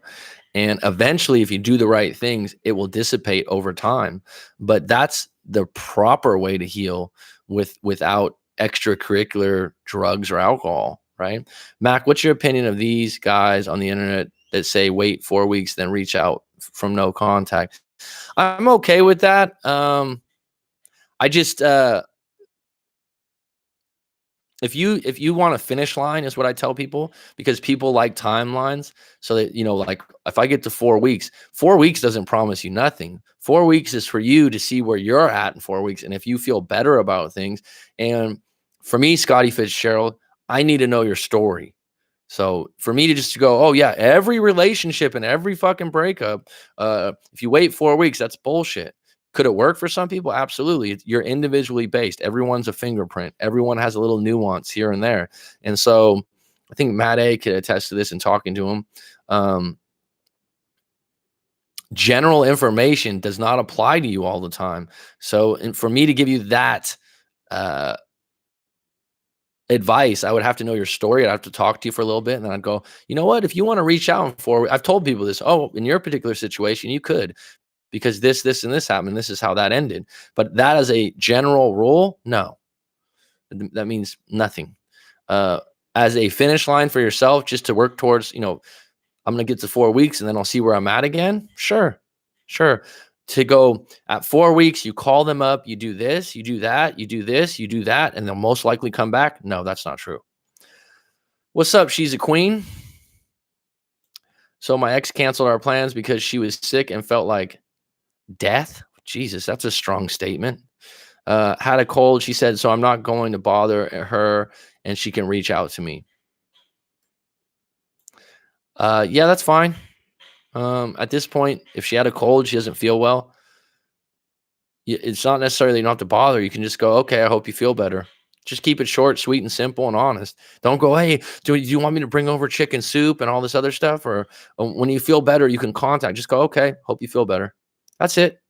And eventually, if you do the right things, it will dissipate over time. But that's the proper way to heal without extracurricular drugs or alcohol, right? Mac, what's your opinion of these guys on the internet that say wait 4 weeks, then reach out from no contact? I'm okay with that. I just if you want a finish line, is what I tell people, because people like timelines. So that, like, if I get to 4 weeks, 4 weeks doesn't promise you nothing. 4 weeks is for you to see where you're at in 4 weeks, and if you feel better about things. And for me, Scotty Fitzgerald, I need to know your story. So for me to just go, oh yeah, every relationship and every fucking breakup, if you wait 4 weeks, that's bullshit. Could it work for some people? Absolutely. You're individually based. Everyone's a fingerprint. Everyone has a little nuance here and there. And so I think Matt A could attest to this in talking to him. General information does not apply to you all the time. So, and for me to give you that advice, I would have to know your story. I'd have to talk to you for a little bit, and then I'd go, you know what? If you want to reach out for, I've told people this. Oh, in your particular situation, you could, because this, and this happened. This is how that ended. But that as a general rule, no, that means nothing. As a finish line for yourself, just to work towards, I'm going to get to 4 weeks and then I'll see where I'm at again. Sure. To go at 4 weeks, you call them up, you do this, you do that, you do this, you do that, and they'll most likely come back. No, that's not true. What's up? She's a queen. So my ex canceled our plans because she was sick and felt like death. Jesus, that's a strong statement. Had a cold, she said, so I'm not going to bother her and she can reach out to me. Yeah, that's fine. At this point, if she had a cold, she doesn't feel well, it's not necessarily you don't have to bother. You can just go, okay, I hope you feel better. Just keep it short, sweet, and simple and honest. Don't go, hey, do you want me to bring over chicken soup and all this other stuff? Or when you feel better, you can contact. Just go, okay, hope you feel better. That's it.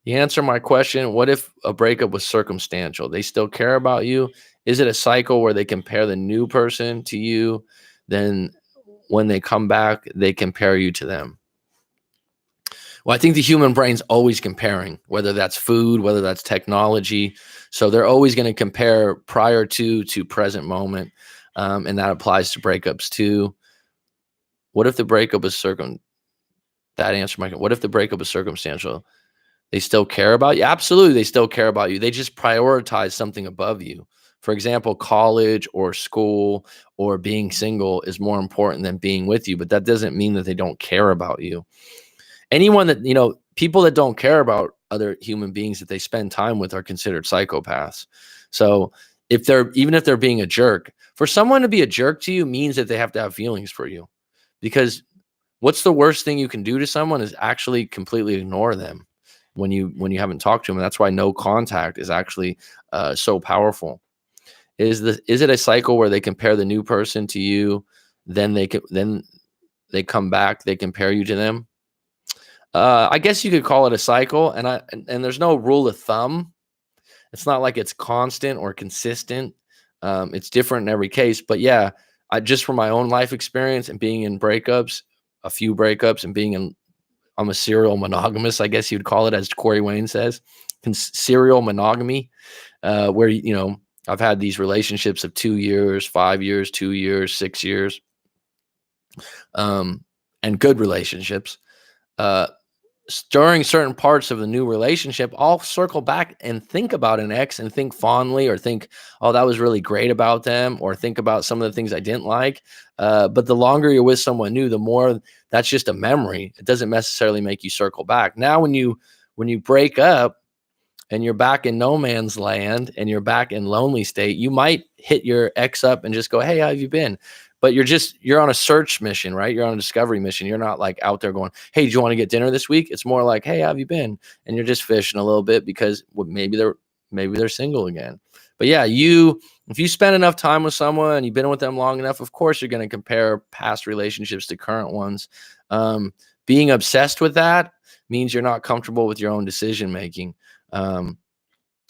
You answer my question. What if a breakup was circumstantial? They still care about you. Is it a cycle where they compare the new person to you? Then when they come back, they compare you to them. Well, I think the human brain's always comparing, whether that's food, whether that's technology. So they're always going to compare prior to present moment. And that applies to breakups too. What if the breakup is what if the breakup is circumstantial? They still care about you? Absolutely, they still care about you. They just prioritize something above you. For example, college or school or being single is more important than being with you, but that doesn't mean that they don't care about you. Anyone that, people that don't care about other human beings that they spend time with are considered psychopaths. So even if they're being a jerk, for someone to be a jerk to you means that they have to have feelings for you, because what's the worst thing you can do to someone is actually completely ignore them when you haven't talked to them. And that's why no contact is actually so powerful. Is it a cycle where they compare the new person to you, then they come back, they compare you to them? I guess you could call it a cycle, and there's no rule of thumb. It's not like it's constant or consistent. It's different in every case. But yeah, just from my own life experience and being in breakups, a few breakups, and I'm a serial monogamous, I guess you'd call it, as Corey Wayne says, serial monogamy, where I've had these relationships of 2 years, 5 years, 2 years, 6 years, and good relationships. During certain parts of the new relationship, I'll circle back and think about an ex and think fondly, or think, oh, that was really great about them, or think about some of the things I didn't like. But the longer you're with someone new, the more that's just a memory. It doesn't necessarily make you circle back. Now, when you When you break up and you're back in no man's land and you're back in lonely state, you might hit your ex up and just go, hey, how have you been? But you're on a search mission, right? You're on a discovery mission. You're not like out there going, hey, do you want to get dinner this week? It's more like, hey, how have you been? And you're just fishing a little bit because maybe they're single again. But yeah, if you spend enough time with someone and you've been with them long enough, of course you're going to compare past relationships to current ones. Being obsessed with that means you're not comfortable with your own decision making.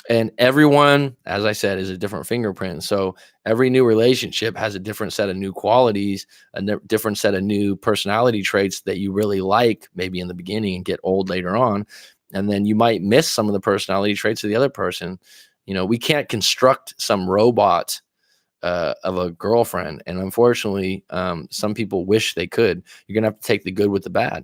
And everyone, as I said, is a different fingerprint. So every new relationship has a different set of new qualities, a different set of new personality traits that you really like maybe in the beginning and get old later on. And then you might miss some of the personality traits of the other person. We can't construct some robot of a girlfriend. And unfortunately, some people wish they could. You're going to have to take the good with the bad.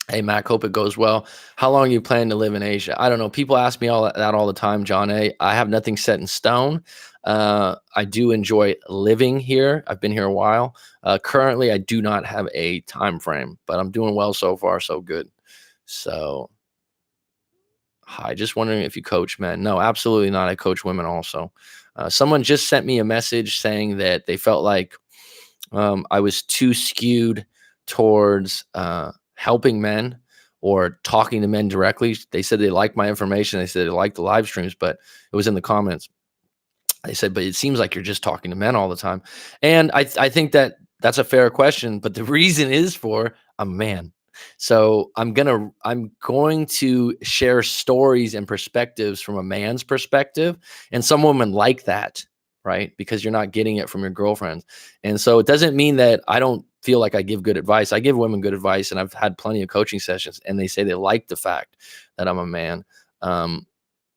Hey, Mac, hope it goes well. How long are you planning to live in Asia? I don't know. People ask me all that all the time, John A. I have nothing set in stone. I do enjoy living here. I've been here a while. Currently, I do not have a time frame, but I'm doing well so far, so good. So, hi, just wondering if you coach men. No, absolutely not. I coach women also. Someone just sent me a message saying that they felt like I was too skewed towards helping men or talking to men directly. They said they liked my information. They said they liked the live streams, but it was in the comments. They said, but it seems like you're just talking to men all the time. And I think that's a fair question, but the reason is for I'm a man. So I'm going to share stories and perspectives from a man's perspective. And some women like that, right? Because you're not getting it from your girlfriends. And so it doesn't mean that I don't feel like I give good advice. I give women good advice, and I've had plenty of coaching sessions, and they say they like the fact that I'm a man.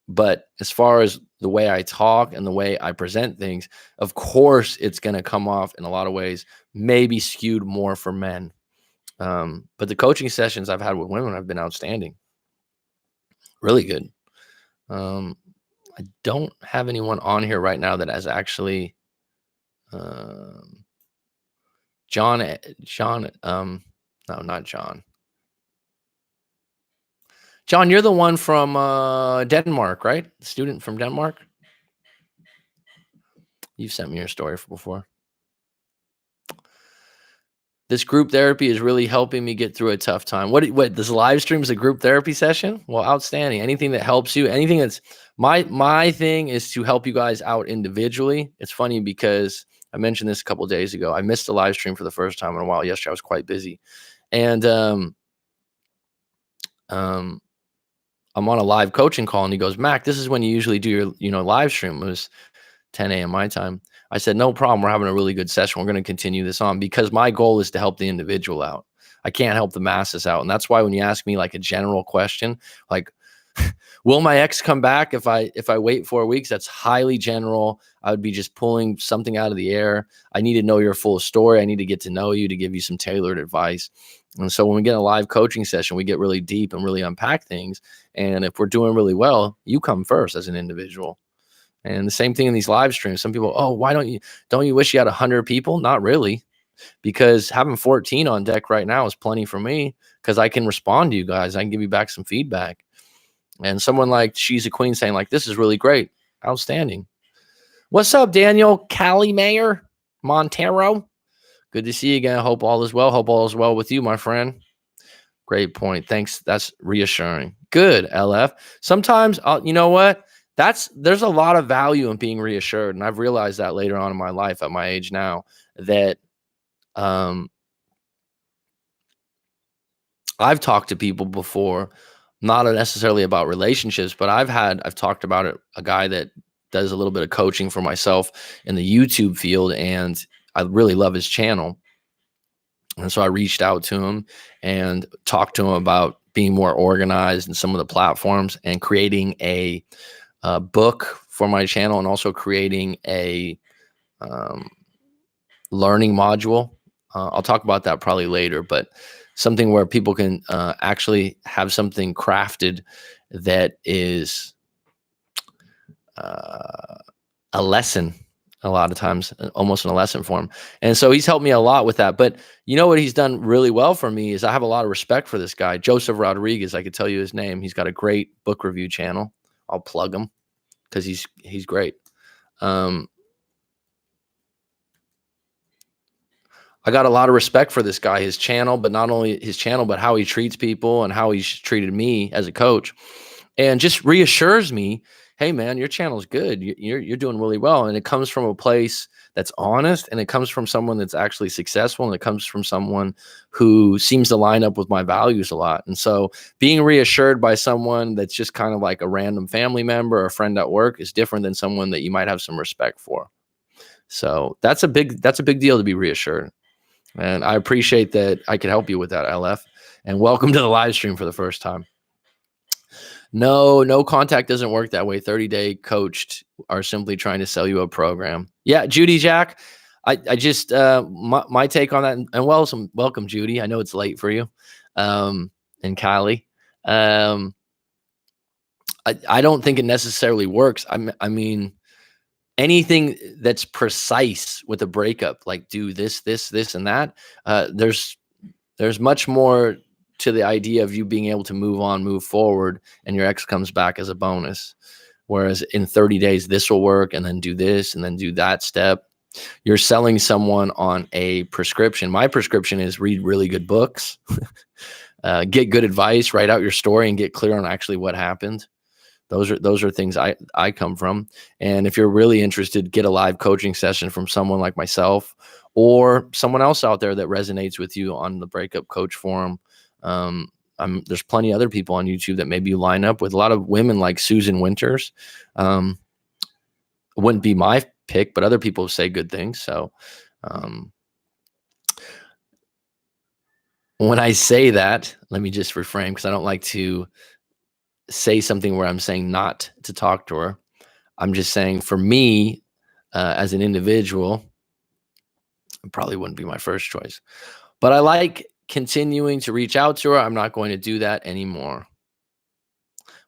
But as far as the way I talk and the way I present things, of course, it's going to come off in a lot of ways, maybe skewed more for men. But the coaching sessions I've had with women have been outstanding. Really good. I don't have anyone on here right now that has actually, John, no, not John. John, you're the one from Denmark, right? Student from Denmark. You've sent me your story before. This group therapy is really helping me get through a tough time. What this live stream is a group therapy session? Well, outstanding. Anything that helps you, anything that's my thing is to help you guys out individually. It's funny because I mentioned this a couple of days ago. I missed a live stream for the first time in a while. Yesterday I was quite busy. And I'm on a live coaching call, and he goes, Mac, this is when you usually do your live stream. It was 10 a.m. my time. I said, no problem. We're having a really good session. We're going to continue this on because my goal is to help the individual out. I can't help the masses out. And that's why when you ask me like a general question, like, will my ex come back if I wait 4 weeks? That's highly general. I would be just pulling something out of the air. I need to know your full story. I need to get to know you to give you some tailored advice. And so when we get a live coaching session, we get really deep and really unpack things. And if we're doing really well, you come first as an individual. And the same thing in these live streams. Some people, oh, why don't you wish you had 100 people? Not really, because having 14 on deck right now is plenty for me because I can respond to you guys. I can give you back some feedback. And someone like She's a Queen saying like, this is really great. Outstanding. What's up, Daniel Mayer Montero? Good to see you again. Hope all is well. Hope all is well with you, my friend. Great point. Thanks. That's reassuring. Good, LF. Sometimes, you know what? There's a lot of value in being reassured. And I've realized that later on in my life at my age now that I've talked to people before, not necessarily about relationships, but I've talked about it, a guy that does a little bit of coaching for myself in the YouTube field, and I really love his channel. And so I reached out to him and talked to him about being more organized in some of the platforms and creating a book for my channel, and also creating a learning module. I'll talk about that probably later, but something where people can actually have something crafted that is a lesson a lot of times, almost in a lesson form. And so he's helped me a lot with that. But you know what he's done really well for me is I have a lot of respect for this guy, Joseph Rodriguez. I could tell you his name. He's got a great book review channel. I'll plug him because he's great. I got a lot of respect for this guy, his channel, but not only his channel, but how he treats people and how he's treated me as a coach, and just reassures me, hey man, your channel's good. You're doing really well. And it comes from a place that's honest, and it comes from someone that's actually successful, and it comes from someone who seems to line up with my values a lot. And so being reassured by someone that's just kind of like a random family member or a friend at work is different than someone that you might have some respect for. So that's a big deal to be reassured. And I appreciate that I could help you with that, LF. And welcome to the live stream for the first time. No contact doesn't work that way. 30-day coached are simply trying to sell you a program. Yeah, Judy Jack. I just my take on that, and welcome Judy. I know it's late for you. And Kylie. I don't think it necessarily works. I mean, anything that's precise with a breakup, like do this, and that, there's much more to the idea of you being able to move on, move forward, and your ex comes back as a bonus. Whereas in 30 days, this will work, and then do this, and then do that step. You're selling someone on a prescription. My prescription is read really good books, get good advice, write out your story, and get clear on actually what happened. Those are things I come from. And if you're really interested, get a live coaching session from someone like myself or someone else out there that resonates with you on the Breakup Coach Forum. There's plenty of other people on YouTube that maybe you line up with. A lot of women like Susan Winters. Wouldn't be my pick, but other people say good things. So when I say that, let me just reframe, because I don't like to say something where I'm saying not to talk to her. I'm just saying, for me, as an individual, it probably wouldn't be my first choice. But I like continuing to reach out to her. I'm not going to do that anymore.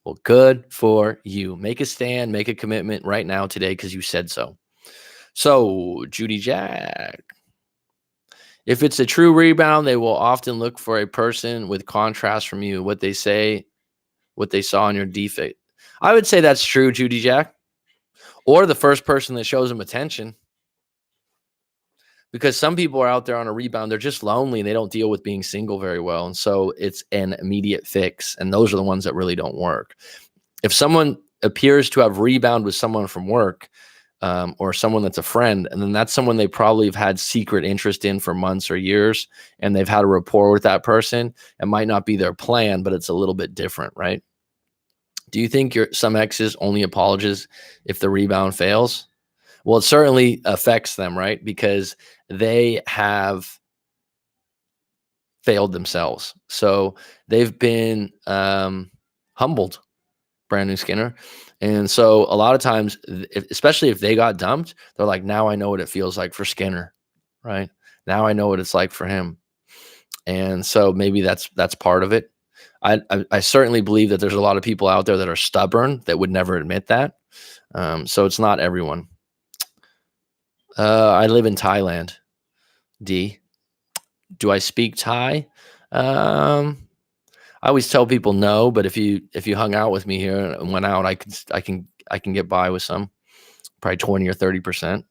Well, good for you. Make a stand, make a commitment right now today, because you said so. So, Judy Jack, if it's a true rebound, they will often look for a person with contrast from you, what they saw in your defect. I would say that's true, Judy Jack, or the first person that shows them attention. Because some people are out there on a rebound, they're just lonely and they don't deal with being single very well. And so it's an immediate fix. And those are the ones that really don't work. If someone appears to have rebound with someone from work, or someone that's a friend, and then that's someone they probably have had secret interest in for months or years, and they've had a rapport with that person, it might not be their plan, but it's a little bit different, right? Do you think some exes only apologize if the rebound fails? Well, it certainly affects them, right? Because they have failed themselves. So they've been humbled, Brandon Skinner. And so a lot of times, especially if they got dumped, they're like, now I know what it feels like for Skinner, right? Now I know what it's like for him. And so maybe that's part of it. I certainly believe that there's a lot of people out there that are stubborn that would never admit that. So it's not everyone. I live in Thailand. D. Do I speak Thai? I always tell people no, but if you hung out with me here and went out, I can get by with some, probably 20 or 30%.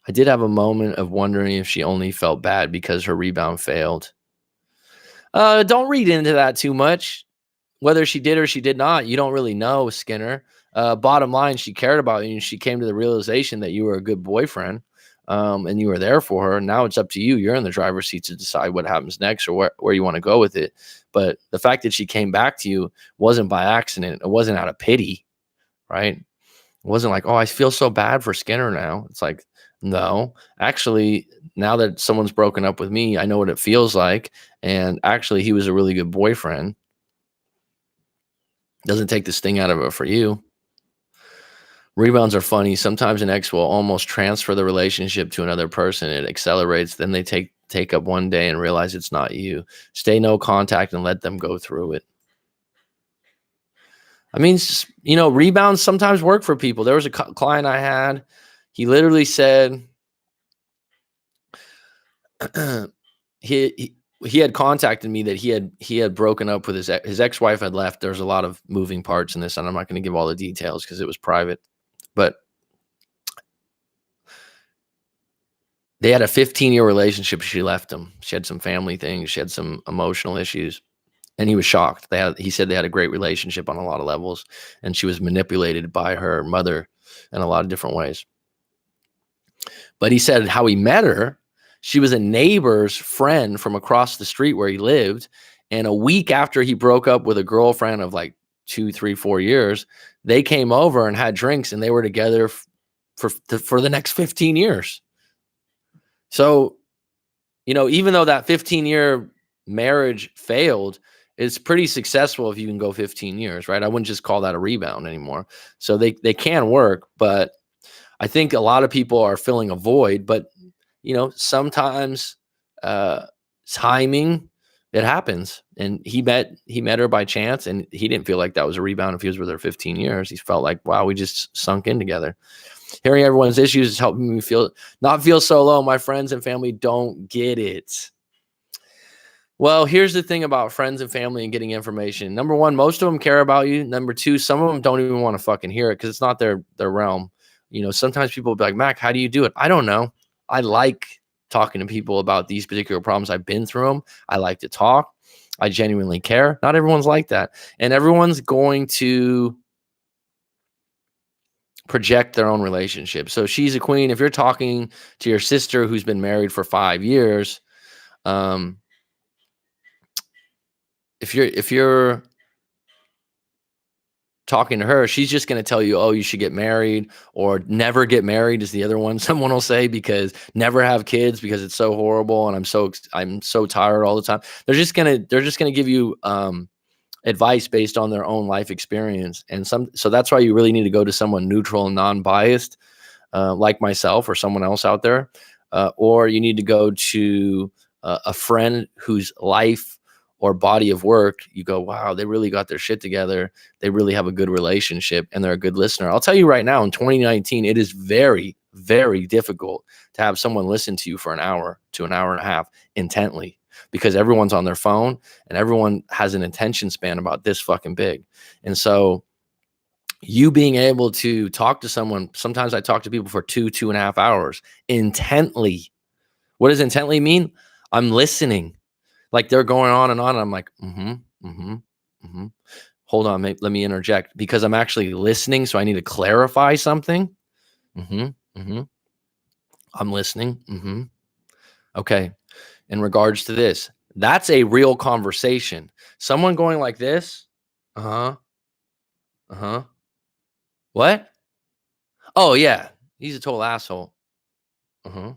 I did have a moment of wondering if she only felt bad because her rebound failed. Don't read into that too much. Whether she did or she did not, you don't really know, Skinner. Bottom line, she cared about you, and she came to the realization that you were a good boyfriend, and you were there for her. Now it's up to you. You're in the driver's seat to decide what happens next or where you want to go with it. But the fact that she came back to you wasn't by accident. It wasn't out of pity, right? It wasn't like, oh, I feel so bad for Skinner now. It's like, no, actually, now that someone's broken up with me, I know what it feels like. And actually, he was a really good boyfriend. Doesn't take the sting out of it for you. Rebounds are funny. Sometimes an ex will almost transfer the relationship to another person. It accelerates. Then they take up one day and realize it's not you. Stay no contact and let them go through it. I mean, rebounds sometimes work for people. There was a client I had. He literally said he he had contacted me that he had broken up with his ex-wife had left. There's a lot of moving parts in this, and I'm not going to give all the details because it was private. But they had a 15-year relationship. She left him. She had some family things. She had some emotional issues, and he was shocked. He said they had a great relationship on a lot of levels, and she was manipulated by her mother in a lot of different ways. But he said how he met her, she was a neighbor's friend from across the street where he lived. And a week after he broke up with a girlfriend of like 2, 3, 4 years, they came over and had drinks, and they were together for the next 15 years. So, even though that 15-year marriage failed, it's pretty successful if you can go 15 years, right? I wouldn't just call that a rebound anymore. So they can work, but I think a lot of people are filling a void. But sometimes timing, it happens. And he met her by chance, and he didn't feel like that was a rebound if he was with her 15 years. He felt like, wow, we just sunk in together. Hearing everyone's issues is helping me not feel so alone. My friends and family don't get it. Well, here's the thing about friends and family and getting information. Number one, most of them care about you. Number two, some of them don't even want to fucking hear it because it's not their realm. Sometimes people will be like, Mac, how do you do it? I don't know. I like talking to people about these particular problems. I've been through them. I like to talk. I genuinely care. Not everyone's like that. And everyone's going to project their own relationship. So she's a queen. If you're talking to your sister who's been married for 5 years, if you're talking to her, she's just going to tell you, oh, you should get married, or never get married is the other one someone will say, because never have kids because it's so horrible and I'm so tired all the time. They're just going to give you advice based on their own life experience. And so that's why you really need to go to someone neutral and non-biased, like myself or someone else out there, or you need to go to a friend whose life or body of work, you go, wow, they really got their shit together. They really have a good relationship and they're a good listener. I'll tell you right now, in 2019, it is very, very difficult to have someone listen to you for an hour to an hour and a half intently, because everyone's on their phone and everyone has an attention span about this fucking big. And so you being able to talk to someone, sometimes I talk to people for 2.5 hours intently. What does intently mean? I'm listening. Like they're going on and on. And I'm like, hold on, let me interject, because I'm actually listening. So I need to clarify something. I'm listening. Okay. In regards to this, that's a real conversation. Someone going like this. What? Oh yeah. He's a total asshole. Oh,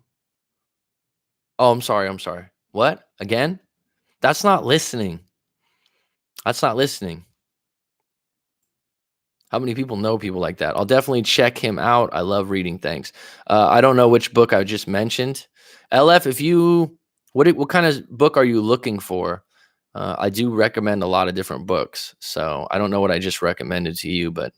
I'm sorry. What? Again? That's not listening. That's not listening. How many people know people like that? I'll definitely check him out. I love reading things. I don't know which book I just mentioned. LF, what kind of book are you looking for? I do recommend a lot of different books. So I don't know what I just recommended to you, but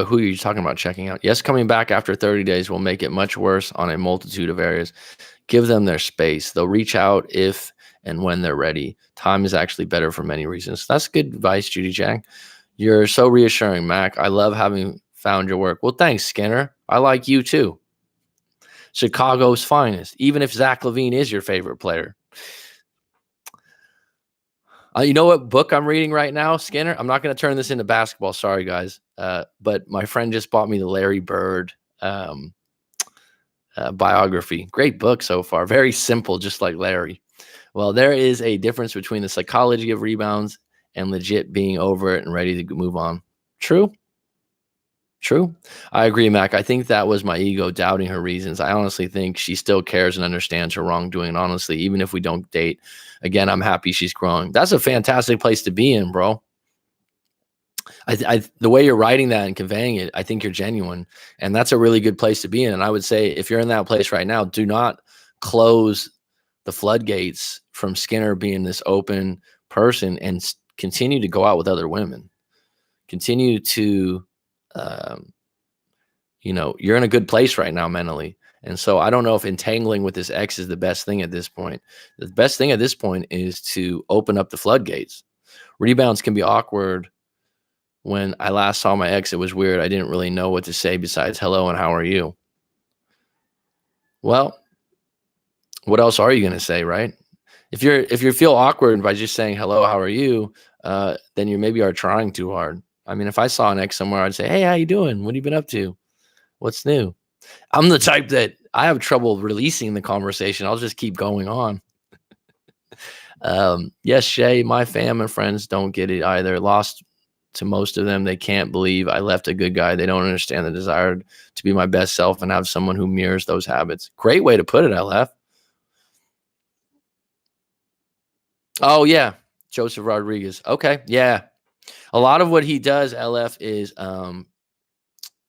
who are you talking about checking out? Yes, coming back after 30 days will make it much worse on a multitude of areas. Give them their space. They'll reach out if and when they're ready. Time is actually better for many reasons. That's good advice, Judy Jack. You're so reassuring, Mac. I love having found your work. Well, thanks, Skinner. I like you too. Chicago's finest, even if Zach LaVine is your favorite player. You know what book I'm reading right now, Skinner? I'm not going to turn this into basketball. Sorry, guys. But my friend just bought me the Larry Bird biography. Great book so far. Very simple, just like Larry. Well, there is a difference between the psychology of rebounds and legit being over it and ready to move on. True. I agree, Mac. I think that was my ego doubting her reasons. I honestly think she still cares and understands her wrongdoing. And honestly, even if we don't date, again, I'm happy she's growing. That's a fantastic place to be in, bro. The way you're writing that and conveying it, I think you're genuine. And that's a really good place to be in. And I would say if you're in that place right now, do not close the floodgates from Skinner being this open person and continue to go out with other women. continue to, you're in a good place right now mentally. And so I don't know if entangling with this ex is the best thing at this point. The best thing at this point is to open up the floodgates. Rebounds can be awkward. When I last saw my ex, it was weird. I didn't really know what to say besides hello and how are you? Well, what else are you going to say, right? If you feel awkward by just saying hello, how are you? Then you maybe are trying too hard. I mean, if I saw an ex somewhere, I'd say, hey, how you doing? What have you been up to? What's new? I'm the type that I have trouble releasing the conversation. I'll just keep going on. Yes, Shay, my fam and friends don't get it either. Lost to most of them. They can't believe I left a good guy. They don't understand the desire to be my best self and have someone who mirrors those habits. Great way to put it, LF. Oh, yeah. Joseph Rodriguez. Okay. Yeah. A lot of what he does, LF, is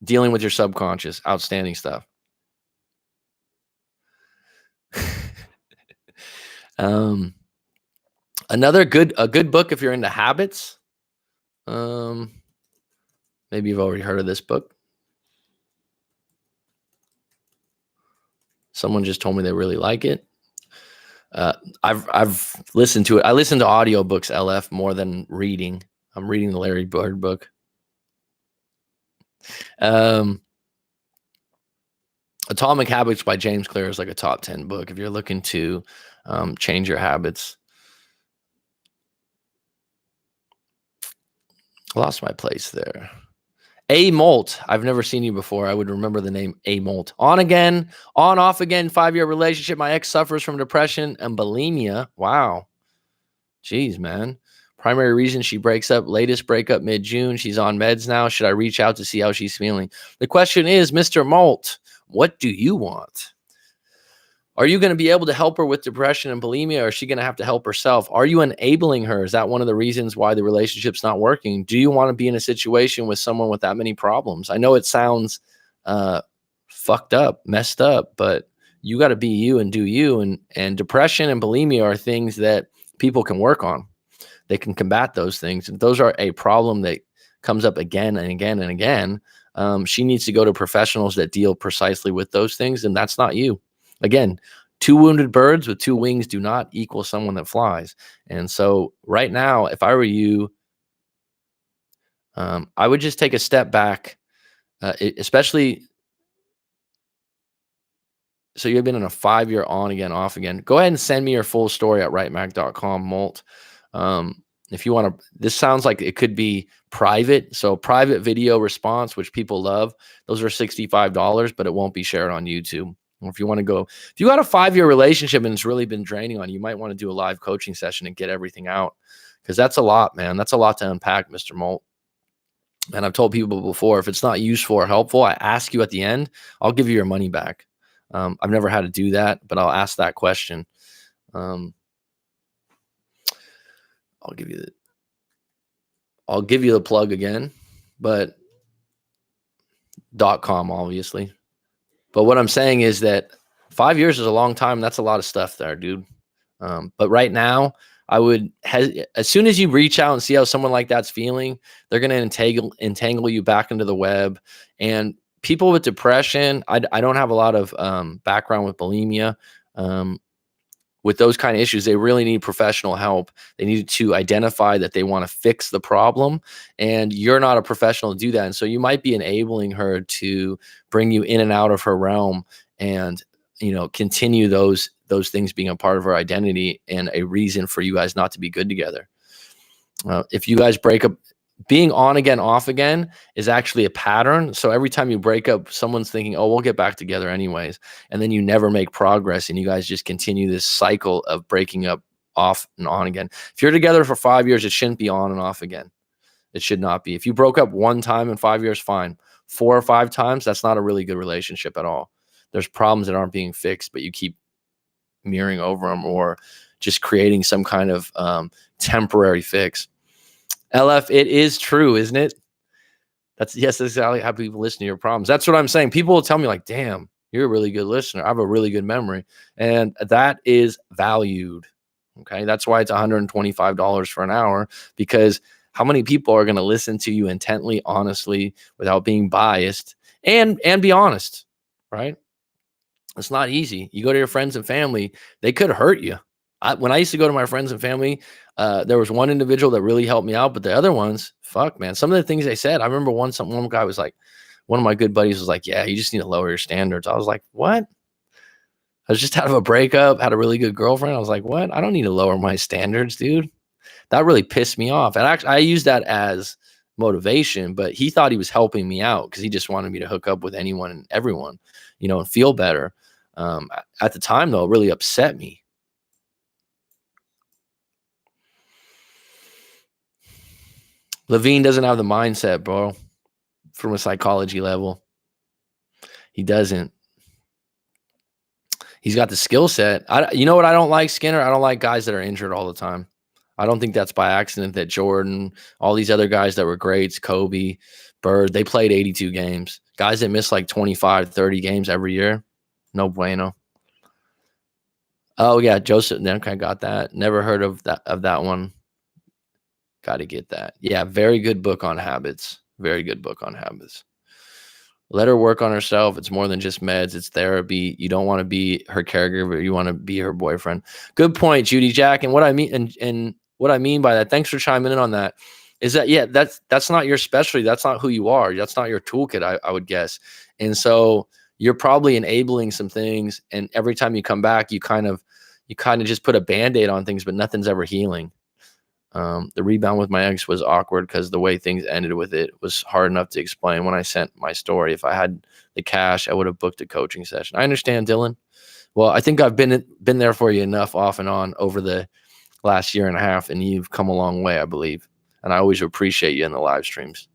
dealing with your subconscious. Outstanding stuff. A good book if you're into habits. Maybe you've already heard of this book. Someone just told me they really like it. I've listened to it. I listen to audiobooks, LF, more than reading. I'm reading the Larry Bird book. Atomic Habits by James Clear is like a top 10 book if you're looking to change your habits. I lost my place there. A Molt. I've never seen you before. I would remember the name A Molt. On again, on off again, 5-year relationship. My ex suffers from depression and bulimia. Wow. Jeez, man. Primary reason she breaks up. Latest breakup mid-June. She's on meds now. Should I reach out to see how she's feeling? The question is, Mr. Molt, what do you want? Are you going to be able to help her with depression and bulimia, or is she going to have to help herself? Are you enabling her? Is that one of the reasons why the relationship's not working? Do you want to be in a situation with someone with that many problems? I know it sounds fucked up, messed up, but you got to be you and do you. And depression and bulimia are things that people can work on. They can combat those things. And those are a problem that comes up again and again and again. She needs to go to professionals that deal precisely with those things, and that's not you. Again, 2 wounded birds with 2 wings do not equal someone that flies. And so right now, if I were you, I would just take a step back, especially. So you've been in a 5-year on again, off again. Go ahead and send me your full story at writemac.com, Molt. If you want to, this sounds like it could be private. So private video response, which people love, those are $65, but it won't be shared on YouTube. Or if you want to go, if you got a 5-year relationship and it's really been draining on you, you might want to do a live coaching session and get everything out, because that's a lot, man. That's a lot to unpack, Mr. Molt. And I've told people before, if it's not useful or helpful, I ask you at the end, I'll give you your money back. I've never had to do that, but I'll ask that question. I'll give you the plug again, but .com obviously. But what I'm saying is that 5 years is a long time. That's a lot of stuff there, dude. But right now, I would, as soon as you reach out and see how someone like that's feeling, they're going to entangle you back into the web. And people with depression, I don't have a lot of background with bulimia. With those kind of issues, they really need professional help. They need to identify that they want to fix the problem, and you're not a professional to do that. And so you might be enabling her to bring you in and out of her realm, and continue those things being a part of her identity and a reason for you guys not to be good together. If you guys break up, being on again, off again is actually a pattern. So every time you break up, someone's thinking, oh, we'll get back together anyways. And then you never make progress, and you guys just continue this cycle of breaking up, off and on again. If you're together for 5 years, it shouldn't be on and off again. It should not be. If you broke up one time in 5 years, fine. 4 or 5 times, that's not a really good relationship at all. There's problems that aren't being fixed, but you keep mirroring over them or just creating some kind of temporary fix. LF, it is true, isn't it? That's exactly how people listen to your problems. That's what I'm saying. People will tell me like, damn, you're a really good listener. I have a really good memory. And that is valued. Okay. That's why it's $125 for an hour, because How many people are going to listen to you intently, honestly, without being biased and be honest, right? It's not easy. You go to your friends and family, they could hurt you. When I used to go to my friends and family, there was one individual that really helped me out, but the other ones, fuck, man. Some of the things they said, I remember one guy was like, one of my good buddies was like, "Yeah, you just need to lower your standards." I was like, "What?" I was just out of a breakup, had a really good girlfriend. I was like, "What? I don't need to lower my standards, dude." That really pissed me off. And actually, I used that as motivation, but he thought he was helping me out because he just wanted me to hook up with anyone and everyone, and feel better. At the time, though, it really upset me. Levine doesn't have the mindset, bro, from a psychology level. He doesn't. He's got the skill set. You know what I don't like, Skinner? I don't like guys that are injured all the time. I don't think that's by accident that Jordan, all these other guys that were greats, Kobe, Bird, they played 82 games. Guys that miss like 25, 30 games every year, no bueno. Oh, yeah, Joseph. Okay, got that. Never heard of that one. Got to get that. Yeah, very good book on habits. Very good book on habits. Let her work on herself. It's more than just meds. It's therapy. You don't want to be her caregiver. You want to be her boyfriend. Good point, Judy Jack. And what I mean, and what I mean by that, thanks for chiming in on that, is that, yeah, that's not your specialty. That's not who you are. That's not your toolkit, I would guess. And so you're probably enabling some things. And every time you come back, you kind of just put a Band-Aid on things, but nothing's ever healing. The rebound with my ex was awkward because the way things ended with it was hard enough to explain. When I sent my story, if I had the cash, I would have booked a coaching session. I understand, Dylan. Well, I think I've been there for you enough off and on over the last year and a half, and you've come a long way, I believe. And I always appreciate you in the live streams.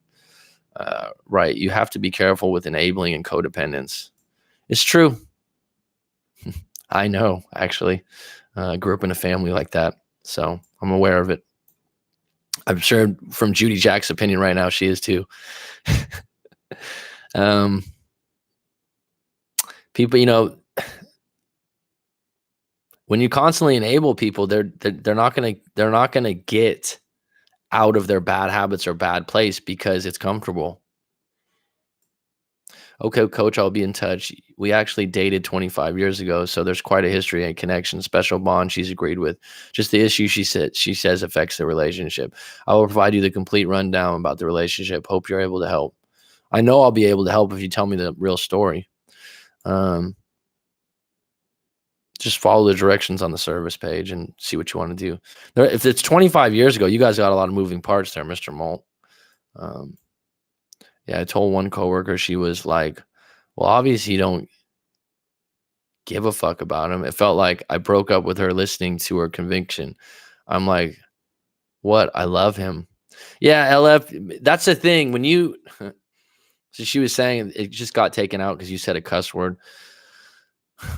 Right. You have to be careful with enabling and codependence. It's true. I know, actually. I grew up in a family like that, so I'm aware of it. I'm sure from Judy Jack's opinion right now, she is too. People, when you constantly enable people, they're not gonna get out of their bad habits or bad place because it's comfortable. Okay, coach, I'll be in touch. We actually dated 25 years ago, so there's quite a history and connection, special bond she's agreed with. Just the issue she says affects the relationship. I will provide you the complete rundown about the relationship. Hope you're able to help. I know I'll be able to help if you tell me the real story. Just follow the directions on the service page and see what you want to do. If it's 25 years ago, you guys got a lot of moving parts there, Mr. Molt. Yeah, I told one coworker, she was like, well, obviously you don't give a fuck about him. It felt like I broke up with her listening to her conviction. I'm like, what? I love him. Yeah, LF, that's the thing. When you, so she was saying it just got taken out because you said a cuss word.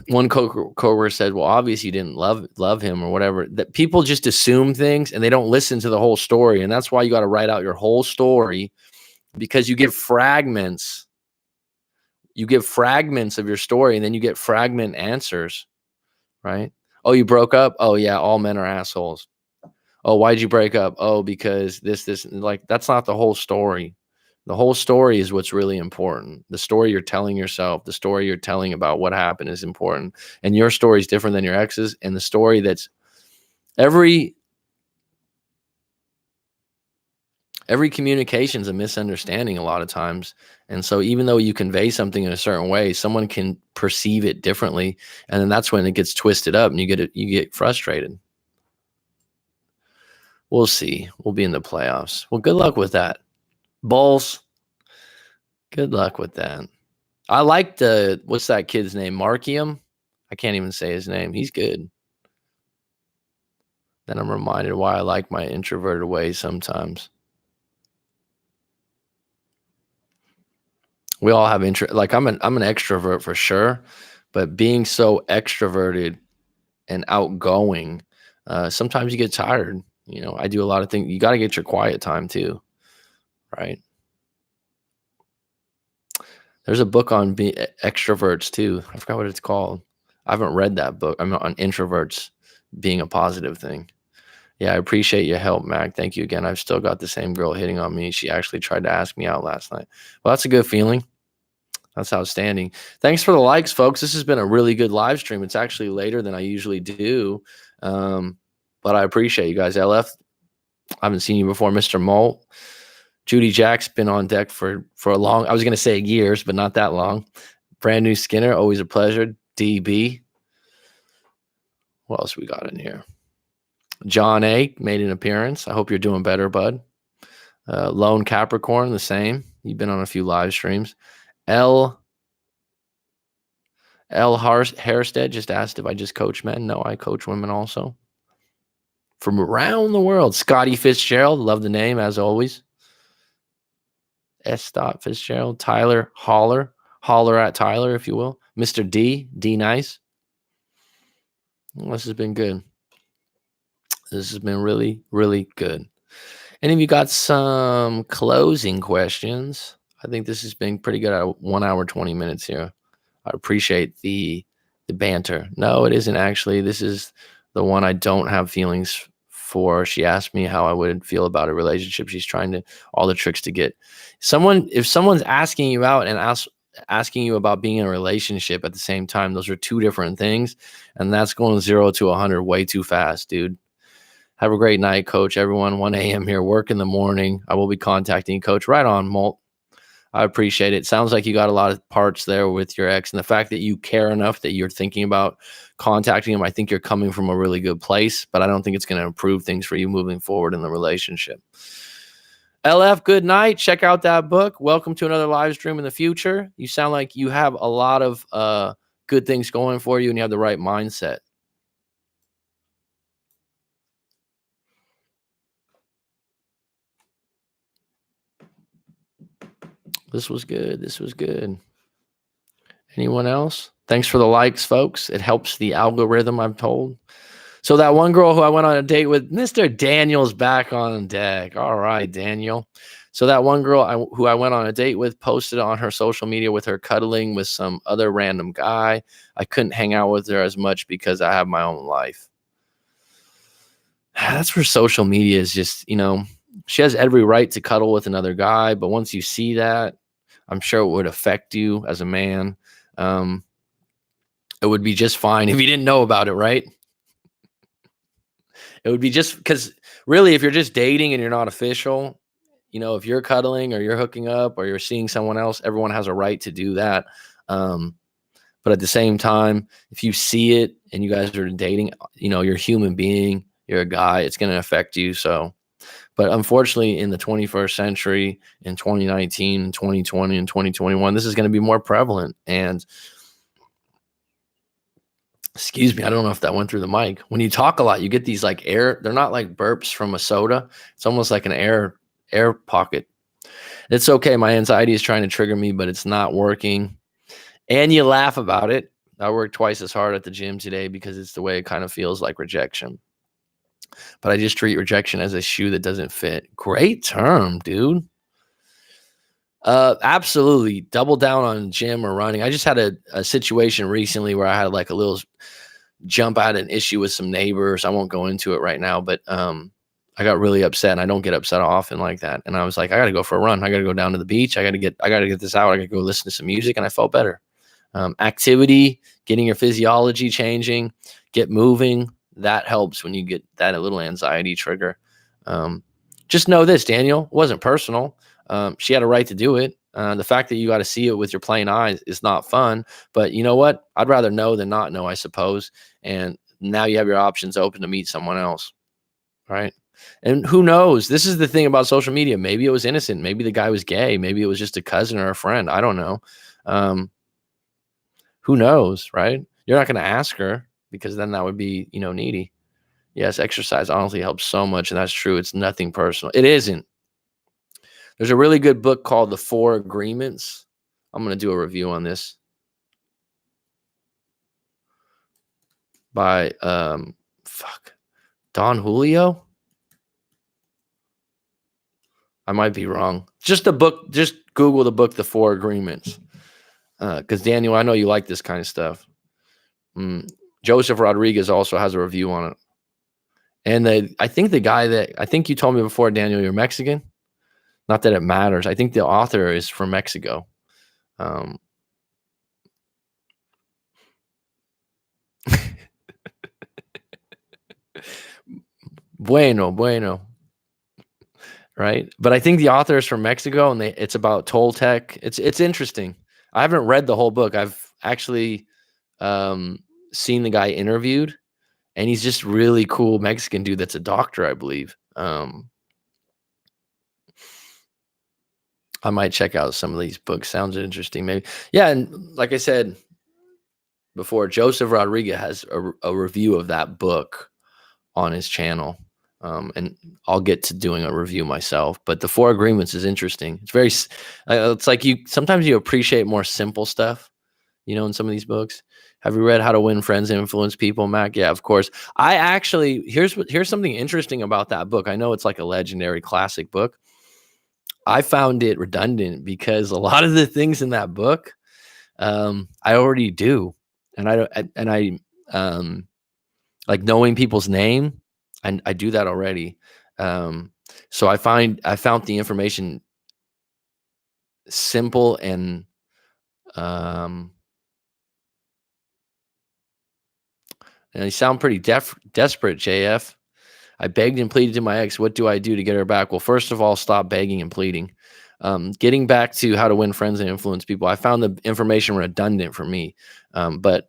One coworker said, well, obviously you didn't love him or whatever. That people just assume things and they don't listen to the whole story. And that's why you got to write out your whole story, because you get fragments. You get fragments of your story and then you get fragment answers, right? Oh, you broke up? Oh, yeah, all men are assholes. Oh, why'd you break up? Oh, because this, like, that's not the whole story. The whole story is what's really important. The story you're telling yourself, the story you're telling about what happened is important. And your story is different than your ex's. And the story that's every communication is a misunderstanding a lot of times. And so even though you convey something in a certain way, someone can perceive it differently. And then that's when it gets twisted up and you get frustrated. We'll see. We'll be in the playoffs. Well, good luck with that. Bulls. Good luck with that. I like what's that kid's name? Markium? I can't even say his name. He's good. Then I'm reminded why I like my introverted ways sometimes. We all have like I'm an extrovert for sure, but being so extroverted and outgoing, sometimes you get tired. I do a lot of things. You got to get your quiet time too, right? There's a book on extroverts too. I forgot what it's called. I haven't read that book. I'm on introverts being a positive thing. Yeah, I appreciate your help, Mac. Thank you again. I've still got the same girl hitting on me. She actually tried to ask me out last night. Well, that's a good feeling. That's outstanding. Thanks for the likes, folks. This has been a really good live stream. It's actually later than I usually do. But I appreciate you guys. LF, I haven't seen you before. Mr. Molt. Judy Jack's been on deck for a long, I was going to say years, but not that long. Brand new Skinner, always a pleasure. DB. What else we got in here? John A. made an appearance. I hope you're doing better, bud. Lone Capricorn, the same. You've been on a few live streams. L. Hairstead just asked if I just coach men. No, I coach women also. From around the world. Scotty Fitzgerald, love the name as always. S. Fitzgerald. Tyler Holler at Tyler, if you will. Mr. D Nice. Well, this has been good. This has been really, really good. Any of you got some closing questions? I think this has been pretty good at 1 hour, 20 minutes here. I appreciate the banter. No, it isn't actually. This is the one I don't have feelings for. She asked me how I would feel about a relationship. She's trying to all the tricks to get someone. If someone's asking you out and asking you about being in a relationship at the same time, those are two different things, and that's going 0 to 100 way too fast, dude. Have a great night, Coach. Everyone, 1 a.m. here, work in the morning. I will be contacting you, Coach. Right on, Molt. I appreciate it. Sounds like you got a lot of parts there with your ex, and the fact that you care enough that you're thinking about contacting him, I think you're coming from a really good place, but I don't think it's going to improve things for you moving forward in the relationship. LF, good night. Check out that book. Welcome to another live stream in the future. You sound like you have a lot of good things going for you, and you have the right mindset. This was good. This was good. Anyone else? Thanks for the likes, folks. It helps the algorithm, I'm told. So that one girl who I went on a date with, Mr. Daniel's back on deck. All right, Daniel. So that one girl who I went on a date with posted on her social media with her cuddling with some other random guy. I couldn't hang out with her as much because I have my own life. That's where social media is just, she has every right to cuddle with another guy. But once you see that, I'm sure it would affect you as a man. It would be just fine if you didn't know about it, right? It would be just because really, if you're just dating and you're not official, if you're cuddling or you're hooking up or you're seeing someone else, everyone has a right to do that. But at the same time, if you see it and you guys are dating, you're a human being, you're a guy, it's going to affect you. So, but unfortunately, in the 21st century, in 2019, 2020, and 2021, this is going to be more prevalent. And excuse me, I don't know if that went through the mic. When you talk a lot, you get these like air. They're not like burps from a soda. It's almost like an air pocket. It's okay. My anxiety is trying to trigger me, but it's not working. And you laugh about it. I worked twice as hard at the gym today because it's the way it kind of feels like rejection. But I just treat rejection as a shoe that doesn't fit. Great term, dude. Absolutely. Double down on gym or running. I just had a situation recently where I had like a little jump out an issue with some neighbors. I won't go into it right now, but I got really upset, and I don't get upset often like that. And I was like, I got to go for a run. I got to go down to the beach. I got to get this out. I got to go listen to some music, and I felt better. Activity, getting your physiology changing, get moving. That helps when you get that a little anxiety trigger. Just know this, Daniel, it wasn't personal. She had a right to do it. The fact that you got to see it with your plain eyes is not fun, but you know what? I'd rather know than not know, I suppose. And now you have your options open to meet someone else. Right. And who knows? This is the thing about social media. Maybe it was innocent. Maybe the guy was gay. Maybe it was just a cousin or a friend. I don't know. Who knows? Right. You're not going to ask her because then that would be, needy. Yes. Exercise honestly helps so much. And that's true. It's nothing personal. It isn't. There's a really good book called The 4 Agreements. I'm going to do a review on this by Don Julio. I might be wrong. Just the book. Just Google the book, The 4 Agreements. Because Daniel, I know you like this kind of stuff. Joseph Rodriguez also has a review on it. And I think the guy that I think you told me before, Daniel, you're Mexican. Not that it matters. I think the author is from Mexico. Um, bueno, right? But I think the author is from Mexico, and it's about Toltec. It's interesting. I haven't read the whole book. I've actually um, seen the guy interviewed, and he's just really cool Mexican dude that's a doctor, I believe. I might check out some of these books. Sounds interesting, maybe. Yeah, and like I said before, Joseph Rodriguez has a review of that book on his channel. And I'll get to doing a review myself. But the Four Agreements is interesting. It's very, it's like sometimes you appreciate more simple stuff, in some of these books. Have you read How to Win Friends and Influence People, Mac? Yeah, of course. I actually, here's something interesting about that book. I know it's like a legendary classic book. I found it redundant because a lot of the things in that book, I already do. And I like knowing people's name. I do that already. So I found the information simple and you sound pretty desperate, JF. I begged and pleaded to my ex. What do I do to get her back? Well, first of all, stop begging and pleading. Getting back to how to win friends and influence people, I found the information redundant for me. But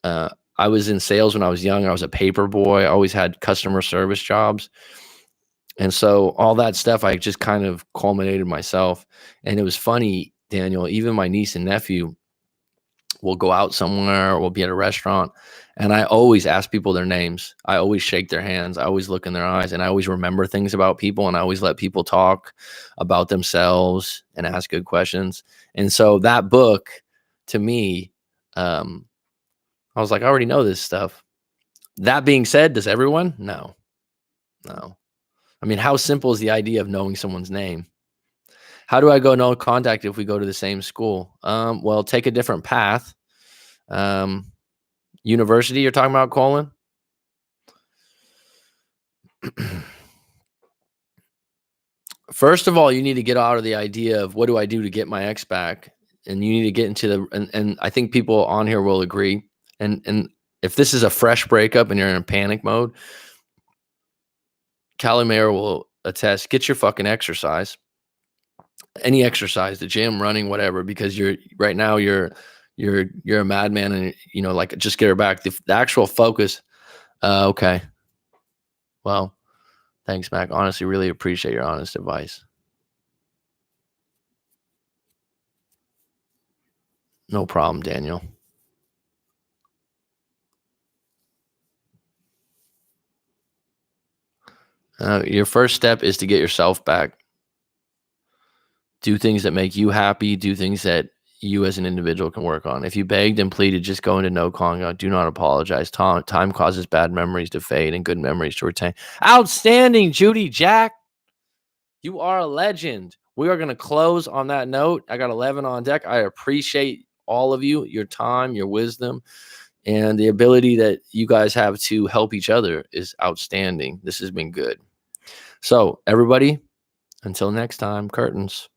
I was in sales when I was young. I was a paper boy. I always had customer service jobs. And so all that stuff, I just kind of culminated myself. And it was funny, Daniel, even my niece and nephew will go out somewhere or we'll be at a restaurant. And I always ask people their names. I always shake their hands. I always look in their eyes, and I always remember things about people, and I always let people talk about themselves and ask good questions. And so that book, to me, I was like, I already know this stuff. That being said, does everyone? No. I mean, how simple is the idea of knowing someone's name? How do I go no contact if we go to the same school? Well, take a different path. University, you're talking about, Colin? First of all, you need to get out of the idea of what do I do to get my ex back? And you need to get into and I think people on here will agree. And if this is a fresh breakup and you're in a panic mode, Calimero will attest, get your fucking exercise. Any exercise, the gym, running, whatever, because you're right now you're a madman, and like, just get her back. The actual focus. Okay. Well, thanks, Mac. Honestly, really appreciate your honest advice. No problem, Daniel. Your first step is to get yourself back. Do things that make you happy. Do things that you as an individual can work on. If you begged and pleaded, just go into no contact. Do not apologize. Time causes bad memories to fade and good memories to retain. Outstanding, Judy Jack. You are a legend. We are going to close on that note. I got 11 on deck. I appreciate all of you, your time, your wisdom, and the ability that you guys have to help each other is outstanding. This has been good. So, everybody, until next time, curtains.